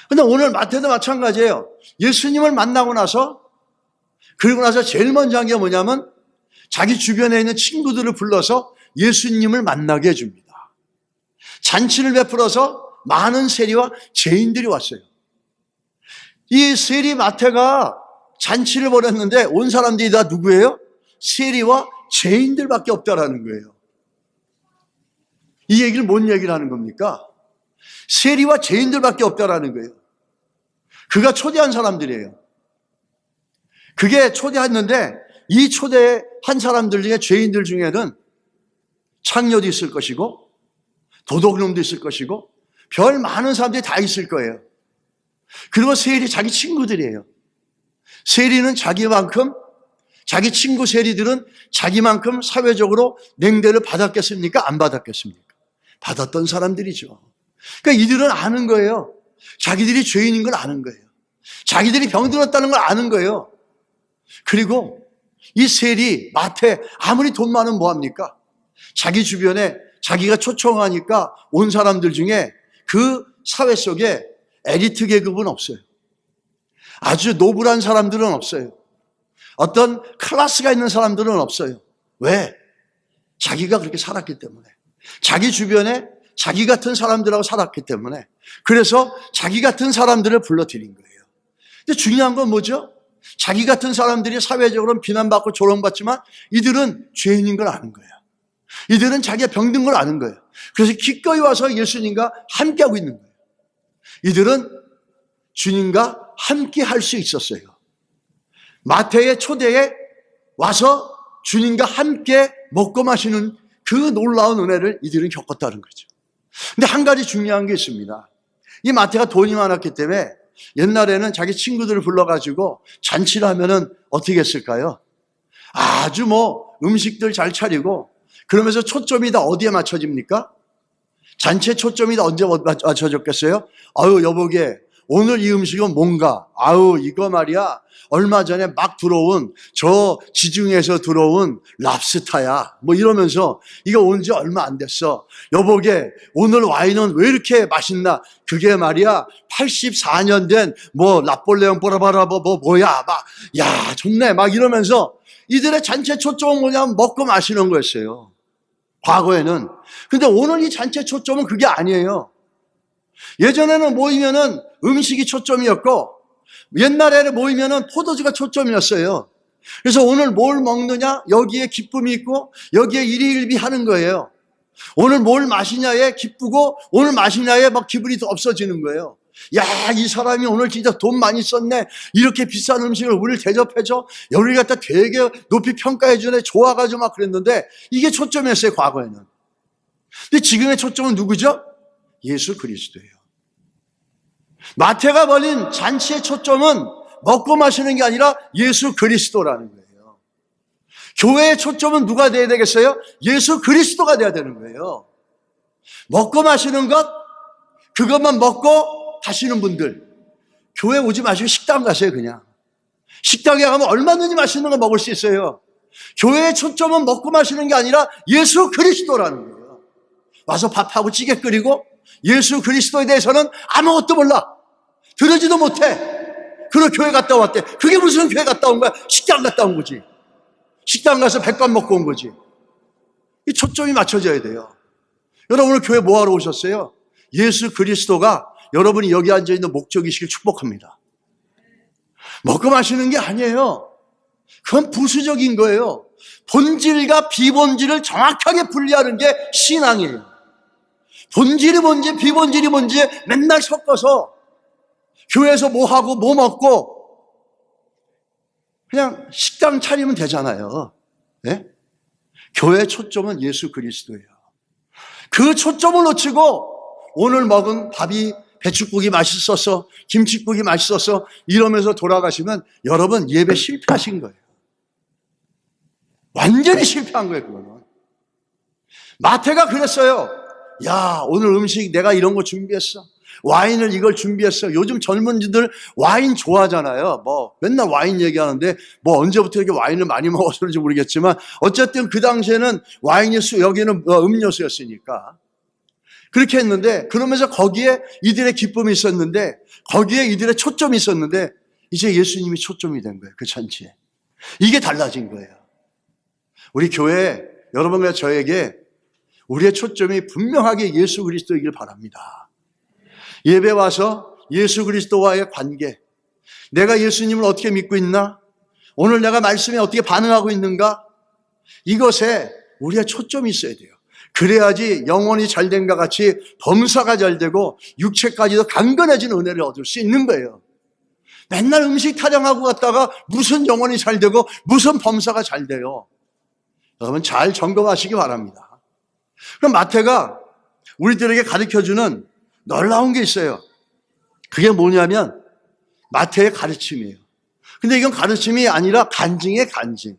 근데 오늘 마태도 마찬가지예요. 예수님을 만나고 나서, 그리고 나서 제일 먼저 한 게 뭐냐면 자기 주변에 있는 친구들을 불러서 예수님을 만나게 해줍니다. 잔치를 베풀어서 많은 세리와 죄인들이 왔어요. 이 세리 마태가 잔치를 벌였는데 온 사람들이 다 누구예요? 세리와 죄인들밖에 없다라는 거예요. 이 얘기를 뭔 얘기를 하는 겁니까? 세리와 죄인들밖에 없다라는 거예요. 그가 초대한 사람들이에요. 그게 초대했는데 이 초대한 사람들 중에, 죄인들 중에는 창녀도 있을 것이고 도둑놈도 있을 것이고 별 많은 사람들이 다 있을 거예요. 그리고 세리 자기 친구들이에요. 세리는 자기만큼, 자기 친구 세리들은 자기만큼 사회적으로 냉대를 받았겠습니까? 안 받았겠습니까? 받았던 사람들이죠. 그러니까 이들은 아는 거예요. 자기들이 죄인인 걸 아는 거예요. 자기들이 병들었다는 걸 아는 거예요. 그리고 이 세리 마태, 아무리 돈 많으면 뭐합니까? 자기 주변에 자기가 초청하니까 온 사람들 중에 그 사회 속에 엘리트 계급은 없어요. 아주 노블한 사람들은 없어요. 어떤 클래스가 있는 사람들은 없어요. 왜? 자기가 그렇게 살았기 때문에. 자기 주변에 자기 같은 사람들하고 살았기 때문에. 그래서 자기 같은 사람들을 불러들인 거예요. 근데 중요한 건 뭐죠? 자기 같은 사람들이 사회적으로는 비난받고 조롱받지만 이들은 죄인인 걸 아는 거예요. 이들은 자기가 병든 걸 아는 거예요. 그래서 기꺼이 와서 예수님과 함께하고 있는 거예요. 이들은 주님과 함께 할 수 있었어요. 마태의 초대에 와서 주님과 함께 먹고 마시는 그 놀라운 은혜를 이들은 겪었다는 거죠. 근데 한 가지 중요한 게 있습니다. 이 마태가 돈이 많았기 때문에 옛날에는 자기 친구들을 불러가지고 잔치를 하면은 어떻게 했을까요? 아주 음식들 잘 차리고, 그러면서 초점이 다 어디에 맞춰집니까? 잔치의 초점이 다 언제 맞춰졌겠어요? 아유, 여보게 오늘 이 음식은 뭔가? 아우, 이거 말이야. 얼마 전에 막 들어온 저 지중해에서 들어온 랍스타야. 뭐 이러면서 이거 온 지 얼마 안 됐어. 여보게, 오늘 와인은 왜 이렇게 맛있나? 그게 말이야 84년 된 뭐 라폴레옹 보라바라보 뭐야 막 야 좋네 막 이러면서 이들의 잔치 초점은 뭐냐면 먹고 마시는 거였어요. 과거에는. 근데 오늘 이 잔치 초점은 그게 아니에요. 예전에는 모이면은 음식이 초점이었고 옛날에는 모이면은 포도주가 초점이었어요. 그래서 오늘 뭘 먹느냐 여기에 기쁨이 있고 여기에 일희일비하는 거예요. 오늘 뭘 마시냐에 기쁘고 오늘 마시냐에 막 기분이 더 없어지는 거예요. 야, 이 사람이 오늘 진짜 돈 많이 썼네. 이렇게 비싼 음식을 우리를 대접해줘. 우리를 갖다 되게 높이 평가해주네. 좋아가지고 막 그랬는데 이게 초점이었어요, 과거에는. 근데 지금의 초점은 누구죠? 예수 그리스도예요. 마태가 벌린 잔치의 초점은 먹고 마시는 게 아니라 예수 그리스도라는 거예요. 교회의 초점은 누가 돼야 되겠어요? 예수 그리스도가 돼야 되는 거예요. 먹고 마시는 것, 그것만 먹고 가시는 분들, 교회 오지 마시고 식당 가세요, 그냥. 식당에 가면 얼마든지 맛있는 거 먹을 수 있어요. 교회의 초점은 먹고 마시는 게 아니라 예수 그리스도라는 거예요. 와서 밥하고 찌개 끓이고 예수 그리스도에 대해서는 아무것도 몰라. 들으지도 못해. 그리고 교회 갔다 왔대. 그게 무슨 교회 갔다 온 거야? 식당 갔다 온 거지. 식당 가서 백반 먹고 온 거지. 이 초점이 맞춰져야 돼요. 여러분 오늘 교회 뭐하러 오셨어요? 예수 그리스도가 여러분이 여기 앉아있는 목적이시길 축복합니다. 먹고 마시는 게 아니에요. 그건 부수적인 거예요. 본질과 비본질을 정확하게 분리하는 게 신앙이에요. 본질이 뭔지 비본질이 뭔지 맨날 섞어서 교회에서 뭐 하고 뭐 먹고 그냥 식당 차리면 되잖아요. 네? 교회의 초점은 예수 그리스도예요. 그 초점을 놓치고 오늘 먹은 밥이 배춧국이 맛있어서 김치국이 맛있어서 이러면서 돌아가시면 여러분 예배 실패하신 거예요. 완전히 실패한 거예요. 그거는. 마태가 그랬어요. 야, 오늘 음식 내가 이런 거 준비했어. 와인을 이걸 준비했어. 요즘 젊은이들 와인 좋아하잖아요. 뭐 맨날 와인 얘기하는데 뭐 언제부터 이렇게 와인을 많이 먹어서 그런지 모르겠지만 어쨌든 그 당시에는 와인이 여기는 음료수였으니까 그렇게 했는데 그러면서 거기에 이들의 기쁨이 있었는데 거기에 이들의 초점이 있었는데 이제 예수님이 초점이 된 거예요. 그 잔치에. 이게 달라진 거예요. 우리 교회 여러분과 저에게 우리의 초점이 분명하게 예수 그리스도이길 바랍니다. 예배 와서 예수 그리스도와의 관계, 내가 예수님을 어떻게 믿고 있나? 오늘 내가 말씀에 어떻게 반응하고 있는가? 이것에 우리의 초점이 있어야 돼요. 그래야지 영혼이 잘된과 같이 범사가 잘되고 육체까지도 강건해지는 은혜를 얻을 수 있는 거예요. 맨날 음식 타령하고 갔다가 무슨 영혼이 잘되고 무슨 범사가 잘돼요. 여러분 잘 점검하시기 바랍니다. 그럼 마태가 우리들에게 가르쳐주는 놀라운 게 있어요. 그게 뭐냐면 마태의 가르침이에요. 근데 이건 가르침이 아니라 간증의 간증.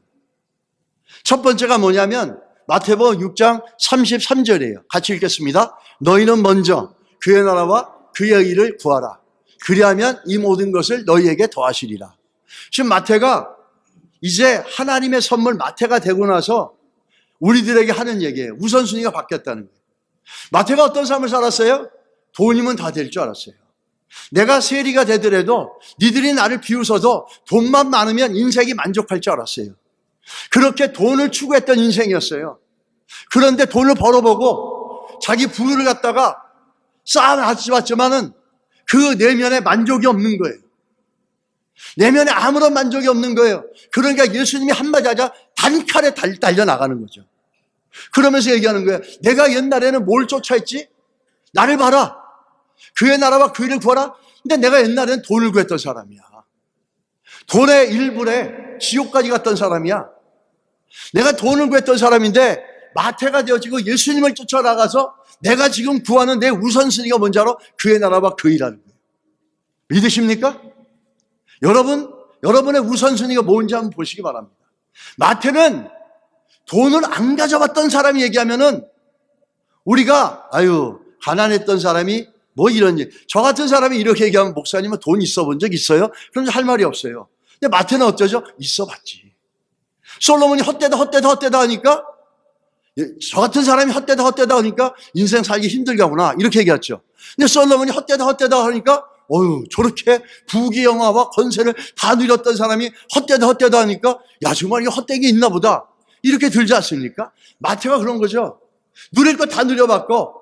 첫 번째가 뭐냐면 마태복음 6장 33절이에요. 같이 읽겠습니다. 너희는 먼저 그의 나라와 그의 의를 구하라. 그리하면 이 모든 것을 너희에게 더하시리라. 지금 마태가 이제 하나님의 선물 마태가 되고 나서 우리들에게 하는 얘기예요. 우선순위가 바뀌었다는 거예요. 마태가 어떤 삶을 살았어요? 돈이면 다 될 줄 알았어요. 내가 세리가 되더라도 니들이 나를 비웃어도 돈만 많으면 인생이 만족할 줄 알았어요. 그렇게 돈을 추구했던 인생이었어요. 그런데 돈을 벌어보고 자기 부유를 갖다가 쌓아놨지만은 그 내면에 만족이 없는 거예요. 내면에 아무런 만족이 없는 거예요. 그러니까 예수님이 한마디 하자 단칼에 달려나가는 거죠. 그러면서 얘기하는 거예요. 내가 옛날에는 뭘 쫓아했지? 나를 봐라. 그의 나라와 그 일을 구하라. 근데 내가 옛날에는 돈을 구했던 사람이야. 돈의 일부에 지옥까지 갔던 사람이야. 내가 돈을 구했던 사람인데 마태가 되어지고 예수님을 쫓아나가서 내가 지금 구하는 내 우선순위가 뭔지 알아? 그의 나라와 그 일하는 거예요. 믿으십니까? 여러분의 우선순위가 뭔지 한번 보시기 바랍니다. 마태는 돈을 안 가져왔던 사람이 얘기하면은 우리가 가난했던 사람이 뭐 이런 일. 저 같은 사람이 이렇게 얘기하면 목사님은 돈 있어 본 적 있어요? 그럼 할 말이 없어요. 근데 마태는 어쩌죠? 있어 봤지. 솔로몬이 헛되다 하니까 저 같은 사람이 헛되다 하니까 인생 살기 힘들겠구나 이렇게 얘기했죠. 근데 솔로몬이 헛되다 하니까 어휴 저렇게 부귀영화와 권세를 다 누렸던 사람이 헛되다 하니까 야 정말 이게 헛된 게 있나 보다 이렇게 들지 않습니까? 마태가 그런 거죠. 누릴 거 다 누려봤고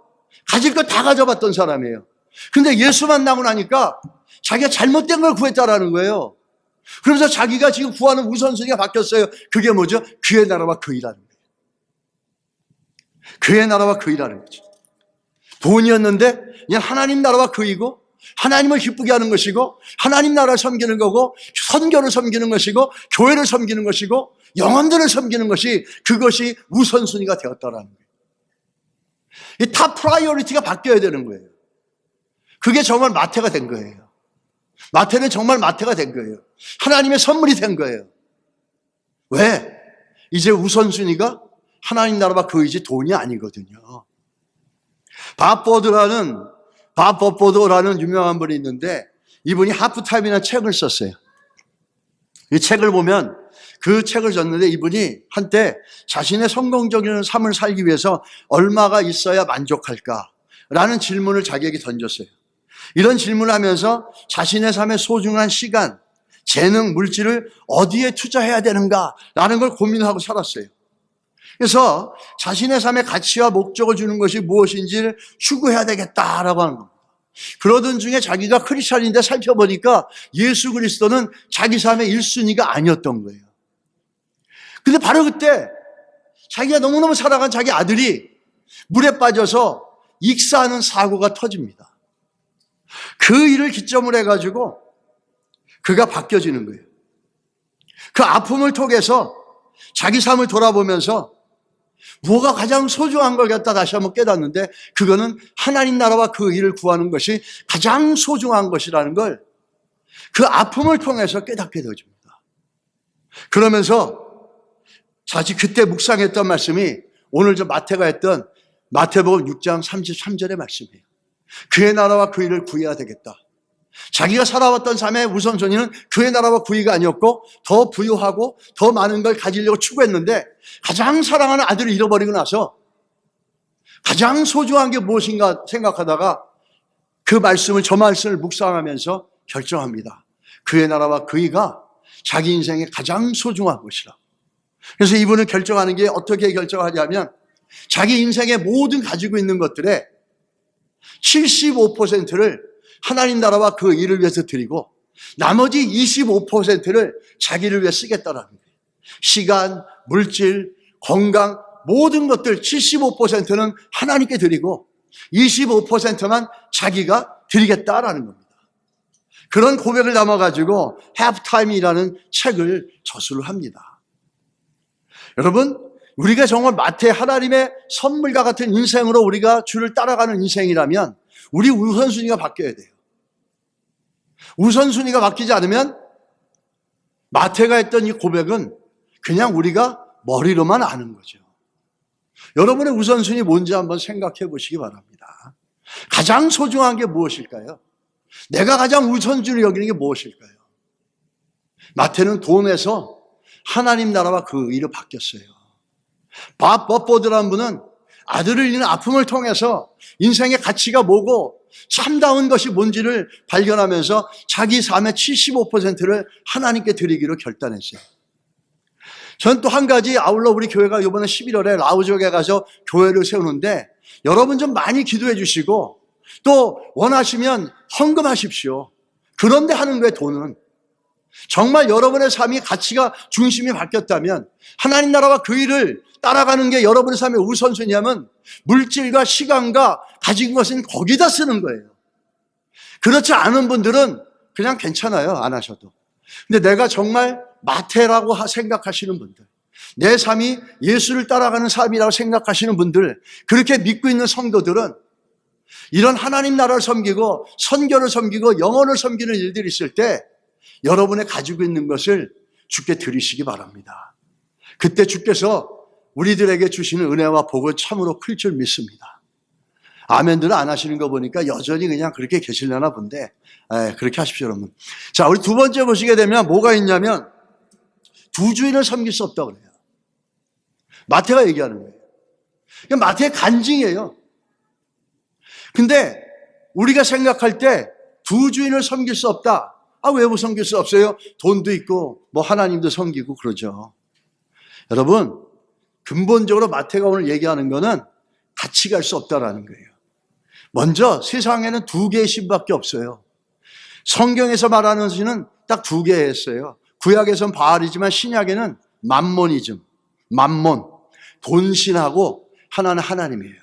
가질 거 다 가져봤던 사람이에요. 근데 예수 만나고 나니까 자기가 잘못된 걸 구했다라는 거예요. 그러면서 자기가 지금 구하는 우선순위가 바뀌었어요. 그게 뭐죠? 그의 나라와 그의라는 거예요. 그의 나라와 그의라는 거죠. 돈이었는데 그냥 하나님 나라와 그의고 하나님을 기쁘게 하는 것이고 하나님 나라를 섬기는 거고 선교를 섬기는 것이고 교회를 섬기는 것이고 영혼들을 섬기는 것이 그것이 우선순위가 되었다라는 거예요. 이 탑 프라이어리티가 바뀌어야 되는 거예요. 그게 정말 마태가 된 거예요. 마태는 정말 마태가 된 거예요. 하나님의 선물이 된 거예요. 왜? 이제 우선순위가 하나님 나라와 그의지 돈이 아니거든요. 밥 버포드라는 유명한 분이 있는데 이분이 하프타임이라는 책을 썼어요. 이 책을 보면 그 책을 썼는데 이분이 한때 자신의 성공적인 삶을 살기 위해서 얼마가 있어야 만족할까라는 질문을 자기에게 던졌어요. 이런 질문을 하면서 자신의 삶의 소중한 시간, 재능, 물질을 어디에 투자해야 되는가라는 걸 고민하고 살았어요. 그래서 자신의 삶의 가치와 목적을 주는 것이 무엇인지를 추구해야 되겠다라고 하는 겁니다. 그러던 중에 자기가 크리스찬인데 살펴보니까 예수 그리스도는 자기 삶의 1순위가 아니었던 거예요. 근데 바로 그때 자기가 너무너무 사랑한 자기 아들이 물에 빠져서 익사하는 사고가 터집니다. 그 일을 기점으로 해가지고 그가 바뀌어지는 거예요. 그 아픔을 통해서 자기 삶을 돌아보면서 뭐가 가장 소중한 걸 갖다 다시 한번 깨닫는데 그거는 하나님 나라와 그 일을 구하는 것이 가장 소중한 것이라는 걸 그 아픔을 통해서 깨닫게 되어집니다. 그러면서 사실 그때 묵상했던 말씀이 오늘 저 마태가 했던 마태복음 6장 33절의 말씀이에요. 그의 나라와 그 일을 구해야 되겠다. 자기가 살아왔던 삶의 우선순위는 그의 나라와 구의가 아니었고 더 부유하고 더 많은 걸 가지려고 추구했는데 가장 사랑하는 아들을 잃어버리고 나서 가장 소중한 게 무엇인가 생각하다가 저 말씀을 묵상하면서 결정합니다. 그의 나라와 그의가 자기 인생의 가장 소중한 것이라. 그래서 이분은 결정하는 게 어떻게 결정하냐면 자기 인생의 모든 가지고 있는 것들의 75%를 하나님 나라와 그 일을 위해서 드리고 나머지 25%를 자기를 위해 쓰겠다라는 거예요. 시간, 물질, 건강 모든 것들 75%는 하나님께 드리고 25%만 자기가 드리겠다라는 겁니다. 그런 고백을 담아가지고 하프타임이라는 책을 저술을 합니다. 여러분 우리가 정말 마태 하나님의 선물과 같은 인생으로 우리가 주를 따라가는 인생이라면 우리 우선순위가 바뀌어야 돼요. 우선순위가 바뀌지 않으면 마태가 했던 이 고백은 그냥 우리가 머리로만 아는 거죠. 여러분의 우선순위 뭔지 한번 생각해 보시기 바랍니다. 가장 소중한 게 무엇일까요? 내가 가장 우선순위 여기는 게 무엇일까요? 마태는 돈에서 하나님 나라와 그 일을 바뀌었어요. 밥 버포드라는 분은 아들을 잃는 아픔을 통해서 인생의 가치가 뭐고 참다운 것이 뭔지를 발견하면서 자기 삶의 75%를 하나님께 드리기로 결단했어요. 전 또 한 가지 아울러 우리 교회가 이번에 11월에 라오족에 가서 교회를 세우는데 여러분 좀 많이 기도해 주시고 또 원하시면 헌금하십시오. 그런데 하는 거예요. 돈은. 정말 여러분의 삶이 가치가 중심이 바뀌었다면 하나님 나라와 그 일을 따라가는 게 여러분의 삶의 우선순위하면 물질과 시간과 가진 것은 거기다 쓰는 거예요. 그렇지 않은 분들은 그냥 괜찮아요. 안 하셔도. 근데 내가 정말 마태라고 생각하시는 분들, 내 삶이 예수를 따라가는 삶이라고 생각하시는 분들, 그렇게 믿고 있는 성도들은 이런 하나님 나라를 섬기고 선교를 섬기고 영혼을 섬기는 일들이 있을 때 여러분의 가지고 있는 것을 주께 드리시기 바랍니다. 그때 주께서 우리들에게 주시는 은혜와 복은 참으로 클 줄 믿습니다. 아멘들은 안 하시는 거 보니까 여전히 그냥 그렇게 계시려나 본데, 그렇게 하십시오, 여러분. 자, 우리 두 번째 보시게 되면 뭐가 있냐면, 두 주인을 섬길 수 없다고 그래요. 마태가 얘기하는 거예요. 마태의 간증이에요. 근데 우리가 생각할 때 두 주인을 섬길 수 없다. 왜 못 섬길 수 없어요? 돈도 있고 뭐 하나님도 섬기고 그러죠. 여러분, 근본적으로 마태가 오늘 얘기하는 거는 같이 갈 수 없다라는 거예요. 먼저 세상에는 두 개의 신밖에 없어요. 성경에서 말하는 신은 딱 두 개였어요. 구약에서는 바알이지만 신약에는 맘몬이즘, 맘몬, 돈신하고 하나는 하나님이에요.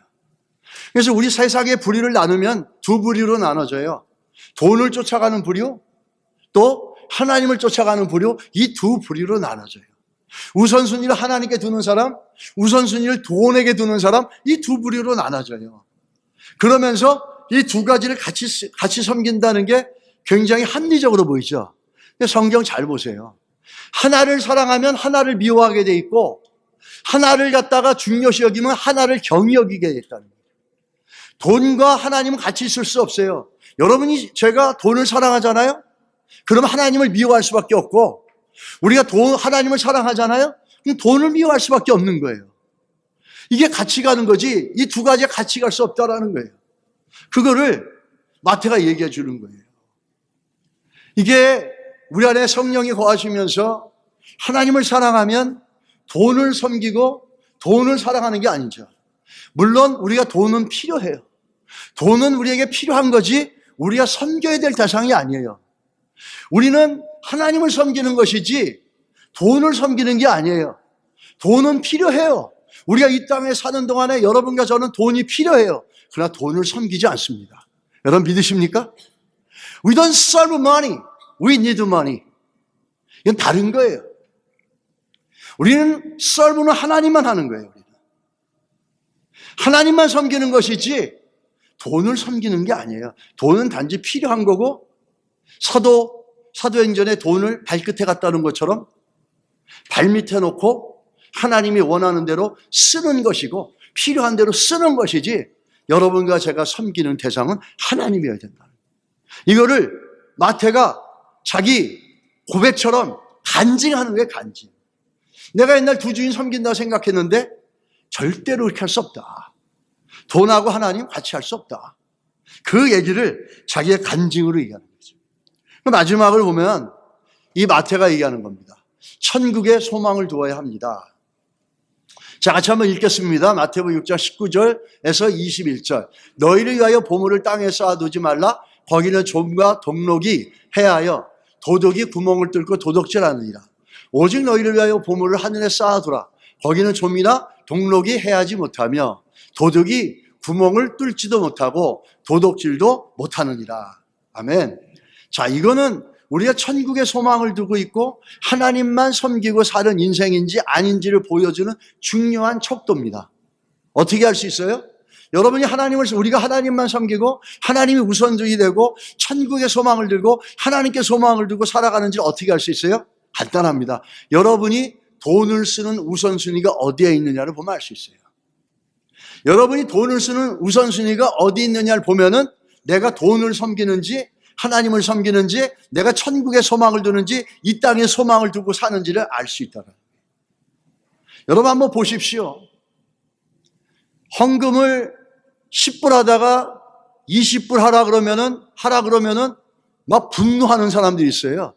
그래서 우리 세상의 부류를 나누면 두 부류로 나눠져요. 돈을 쫓아가는 부류, 또 하나님을 쫓아가는 부류, 이 두 부류로 나눠져요. 우선순위를 하나님께 두는 사람, 우선순위를 돈에게 두는 사람, 이 두 부류로 나눠져요. 그러면서 이 두 가지를 같이 섬긴다는 게 굉장히 합리적으로 보이죠. 근데 성경 잘 보세요. 하나를 사랑하면 하나를 미워하게 돼 있고, 하나를 갖다가 중요시 여기면 하나를 경히 여기게 됐다는 거예요. 돈과 하나님은 같이 있을 수 없어요. 여러분이 제가 돈을 사랑하잖아요? 그럼 하나님을 미워할 수밖에 없고, 우리가 하나님을 사랑하잖아요? 그럼 돈을 미워할 수밖에 없는 거예요. 이게 같이 가는 거지, 이 두 가지가 같이 갈 수 없다라는 거예요. 그거를 마태가 얘기해 주는 거예요. 이게 우리 안에 성령이 거하시면서 하나님을 사랑하면 돈을 섬기고 돈을 사랑하는 게 아니죠. 물론 우리가 돈은 필요해요. 돈은 우리에게 필요한 거지 우리가 섬겨야 될 대상이 아니에요. 우리는 하나님을 섬기는 것이지 돈을 섬기는 게 아니에요. 돈은 필요해요. 우리가 이 땅에 사는 동안에 여러분과 저는 돈이 필요해요. 그러나 돈을 섬기지 않습니다. 여러분 믿으십니까? We don't serve money. We need money. 이건 다른 거예요. 우리는 serve는 하나님만 하는 거예요. 우리는. 하나님만 섬기는 것이지 돈을 섬기는 게 아니에요. 돈은 단지 필요한 거고, 사도행전에 돈을 발끝에 갖다 놓은 것처럼 발밑에 놓고 하나님이 원하는 대로 쓰는 것이고 필요한 대로 쓰는 것이지, 여러분과 제가 섬기는 대상은 하나님이어야 된다. 이거를 마태가 자기 고백처럼 간증하는 거예요. 간증. 내가 옛날 두 주인 섬긴다 생각했는데 절대로 그렇게 할 수 없다. 돈하고 하나님 같이 할 수 없다. 그 얘기를 자기의 간증으로 얘기하는 거죠. 마지막을 보면 이 마태가 얘기하는 겁니다. 천국에 소망을 두어야 합니다. 자, 같이 한번 읽겠습니다. 마태복음 6장 19절에서 21절. 너희를 위하여 보물을 땅에 쌓아두지 말라. 거기는 좀과 동록이 해하여 도둑이 구멍을 뚫고 도둑질하느니라. 오직 너희를 위하여 보물을 하늘에 쌓아두라. 거기는 좀이나 동록이 해하지 못하며 도둑이 구멍을 뚫지도 못하고 도둑질도 못하느니라. 아멘. 자, 이거는 우리가 천국에 소망을 두고 있고 하나님만 섬기고 사는 인생인지 아닌지를 보여주는 중요한 척도입니다. 어떻게 할 수 있어요? 여러분이 우리가 하나님만 섬기고 하나님이 우선순위 되고 천국에 소망을 들고 하나님께 소망을 두고 살아가는지를 어떻게 할 수 있어요? 간단합니다. 여러분이 돈을 쓰는 우선순위가 어디에 있느냐를 보면 알 수 있어요. 여러분이 돈을 쓰는 우선순위가 어디 있느냐를 보면은 내가 돈을 섬기는지 하나님을 섬기는지 내가 천국에 소망을 두는지 이 땅에 소망을 두고 사는지를 알 수 있다는 거예요. 여러분 한번 보십시오. 헌금을 10불 하다가 20불 하라 그러면은 막 분노하는 사람들이 있어요.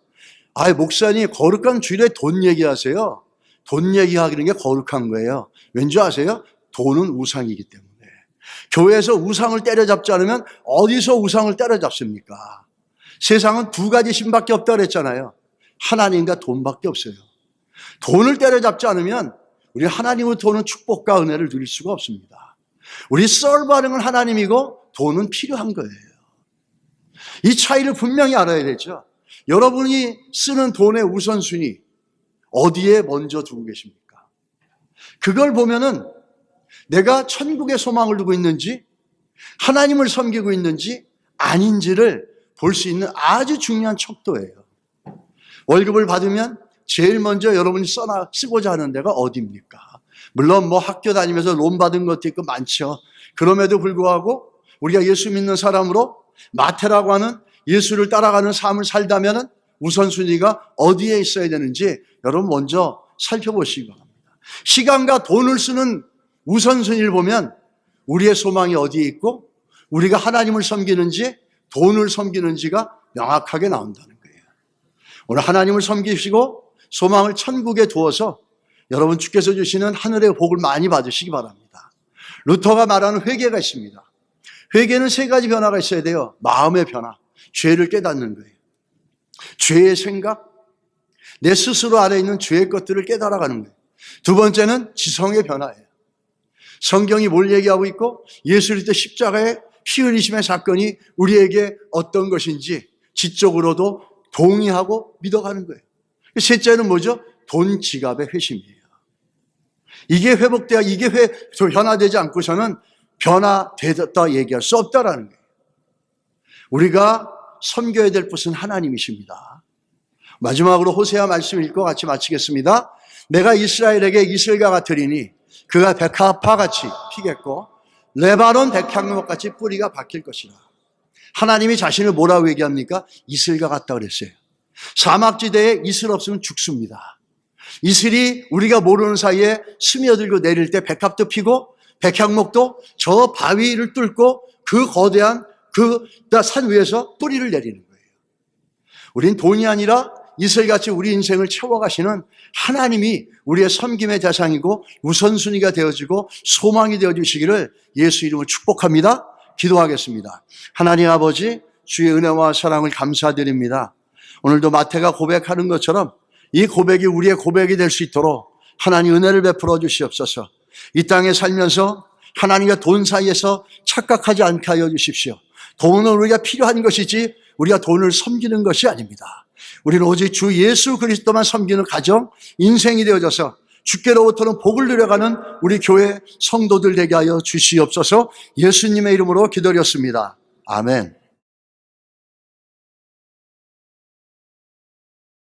목사님 거룩한 주일에 돈 얘기하세요. 돈 얘기하는 게 거룩한 거예요. 왠지 아세요? 돈은 우상이기 때문에. 교회에서 우상을 때려잡지 않으면 어디서 우상을 때려잡습니까? 세상은 두 가지 신밖에 없다 그랬잖아요. 하나님과 돈밖에 없어요. 돈을 때려잡지 않으면 우리 하나님으로부터 오는 축복과 은혜를 누릴 수가 없습니다. 우리 서브하는 건 하나님이고 돈은 필요한 거예요. 이 차이를 분명히 알아야 되죠. 여러분이 쓰는 돈의 우선순위 어디에 먼저 두고 계십니까? 그걸 보면은 내가 천국에 소망을 두고 있는지 하나님을 섬기고 있는지 아닌지를 볼 수 있는 아주 중요한 척도예요. 월급을 받으면 제일 먼저 여러분이 쓰고자 하는 데가 어디입니까? 물론 학교 다니면서 론 받은 것도 있고 많죠. 그럼에도 불구하고 우리가 예수 믿는 사람으로 마태라고 하는 예수를 따라가는 삶을 살다면 우선순위가 어디에 있어야 되는지 여러분 먼저 살펴보시기 바랍니다. 시간과 돈을 쓰는 우선순위를 보면 우리의 소망이 어디에 있고 우리가 하나님을 섬기는지 돈을 섬기는지가 명확하게 나온다는 거예요. 오늘 하나님을 섬기시고 소망을 천국에 두어서 여러분 주께서 주시는 하늘의 복을 많이 받으시기 바랍니다. 루터가 말하는 회개가 있습니다. 회개는 세 가지 변화가 있어야 돼요. 마음의 변화, 죄를 깨닫는 거예요. 죄의 생각, 내 스스로 안에 있는 죄의 것들을 깨달아가는 거예요. 두 번째는 지성의 변화예요. 성경이 뭘 얘기하고 있고 예수 그리스도 십자가의 피 흘리심의 사건이 우리에게 어떤 것인지 지적으로도 동의하고 믿어가는 거예요. 셋째는 뭐죠? 돈 지갑의 회심이에요. 이게 회복돼야, 이게 변화되지 않고서는 변화되었다 얘기할 수 없다라는 거예요. 우리가 섬겨야 될 분은 하나님이십니다. 마지막으로 호세아 말씀 읽고 같이 마치겠습니다. 내가 이스라엘에게 이슬과 같으리니 그가 백합화같이 피겠고 레바논 백향목같이 뿌리가 박힐 것이라. 하나님이 자신을 뭐라고 얘기합니까? 이슬과 같다 그랬어요. 사막지대에 이슬 없으면 죽습니다. 이슬이 우리가 모르는 사이에 스며들고 내릴 때 백합도 피고 백향목도 저 바위를 뚫고 그 거대한 그 산 위에서 뿌리를 내리는 거예요. 우린 돈이 아니라 이슬같이 우리 인생을 채워가시는 하나님이 우리의 섬김의 대상이고 우선순위가 되어지고 소망이 되어주시기를 예수 이름으로 축복합니다. 기도하겠습니다. 하나님 아버지, 주의 은혜와 사랑을 감사드립니다. 오늘도 마태가 고백하는 것처럼 이 고백이 우리의 고백이 될 수 있도록 하나님 은혜를 베풀어 주시옵소서. 이 땅에 살면서 하나님과 돈 사이에서 착각하지 않게 하여 주십시오. 돈은 우리가 필요한 것이지 우리가 돈을 섬기는 것이 아닙니다. 우리는 오직 주 예수 그리스도만 섬기는 가정, 인생이 되어져서 주께로부터는 복을 누려가는 우리 교회 성도들 되게 하여 주시옵소서. 예수님의 이름으로 기도드렸습니다. 아멘.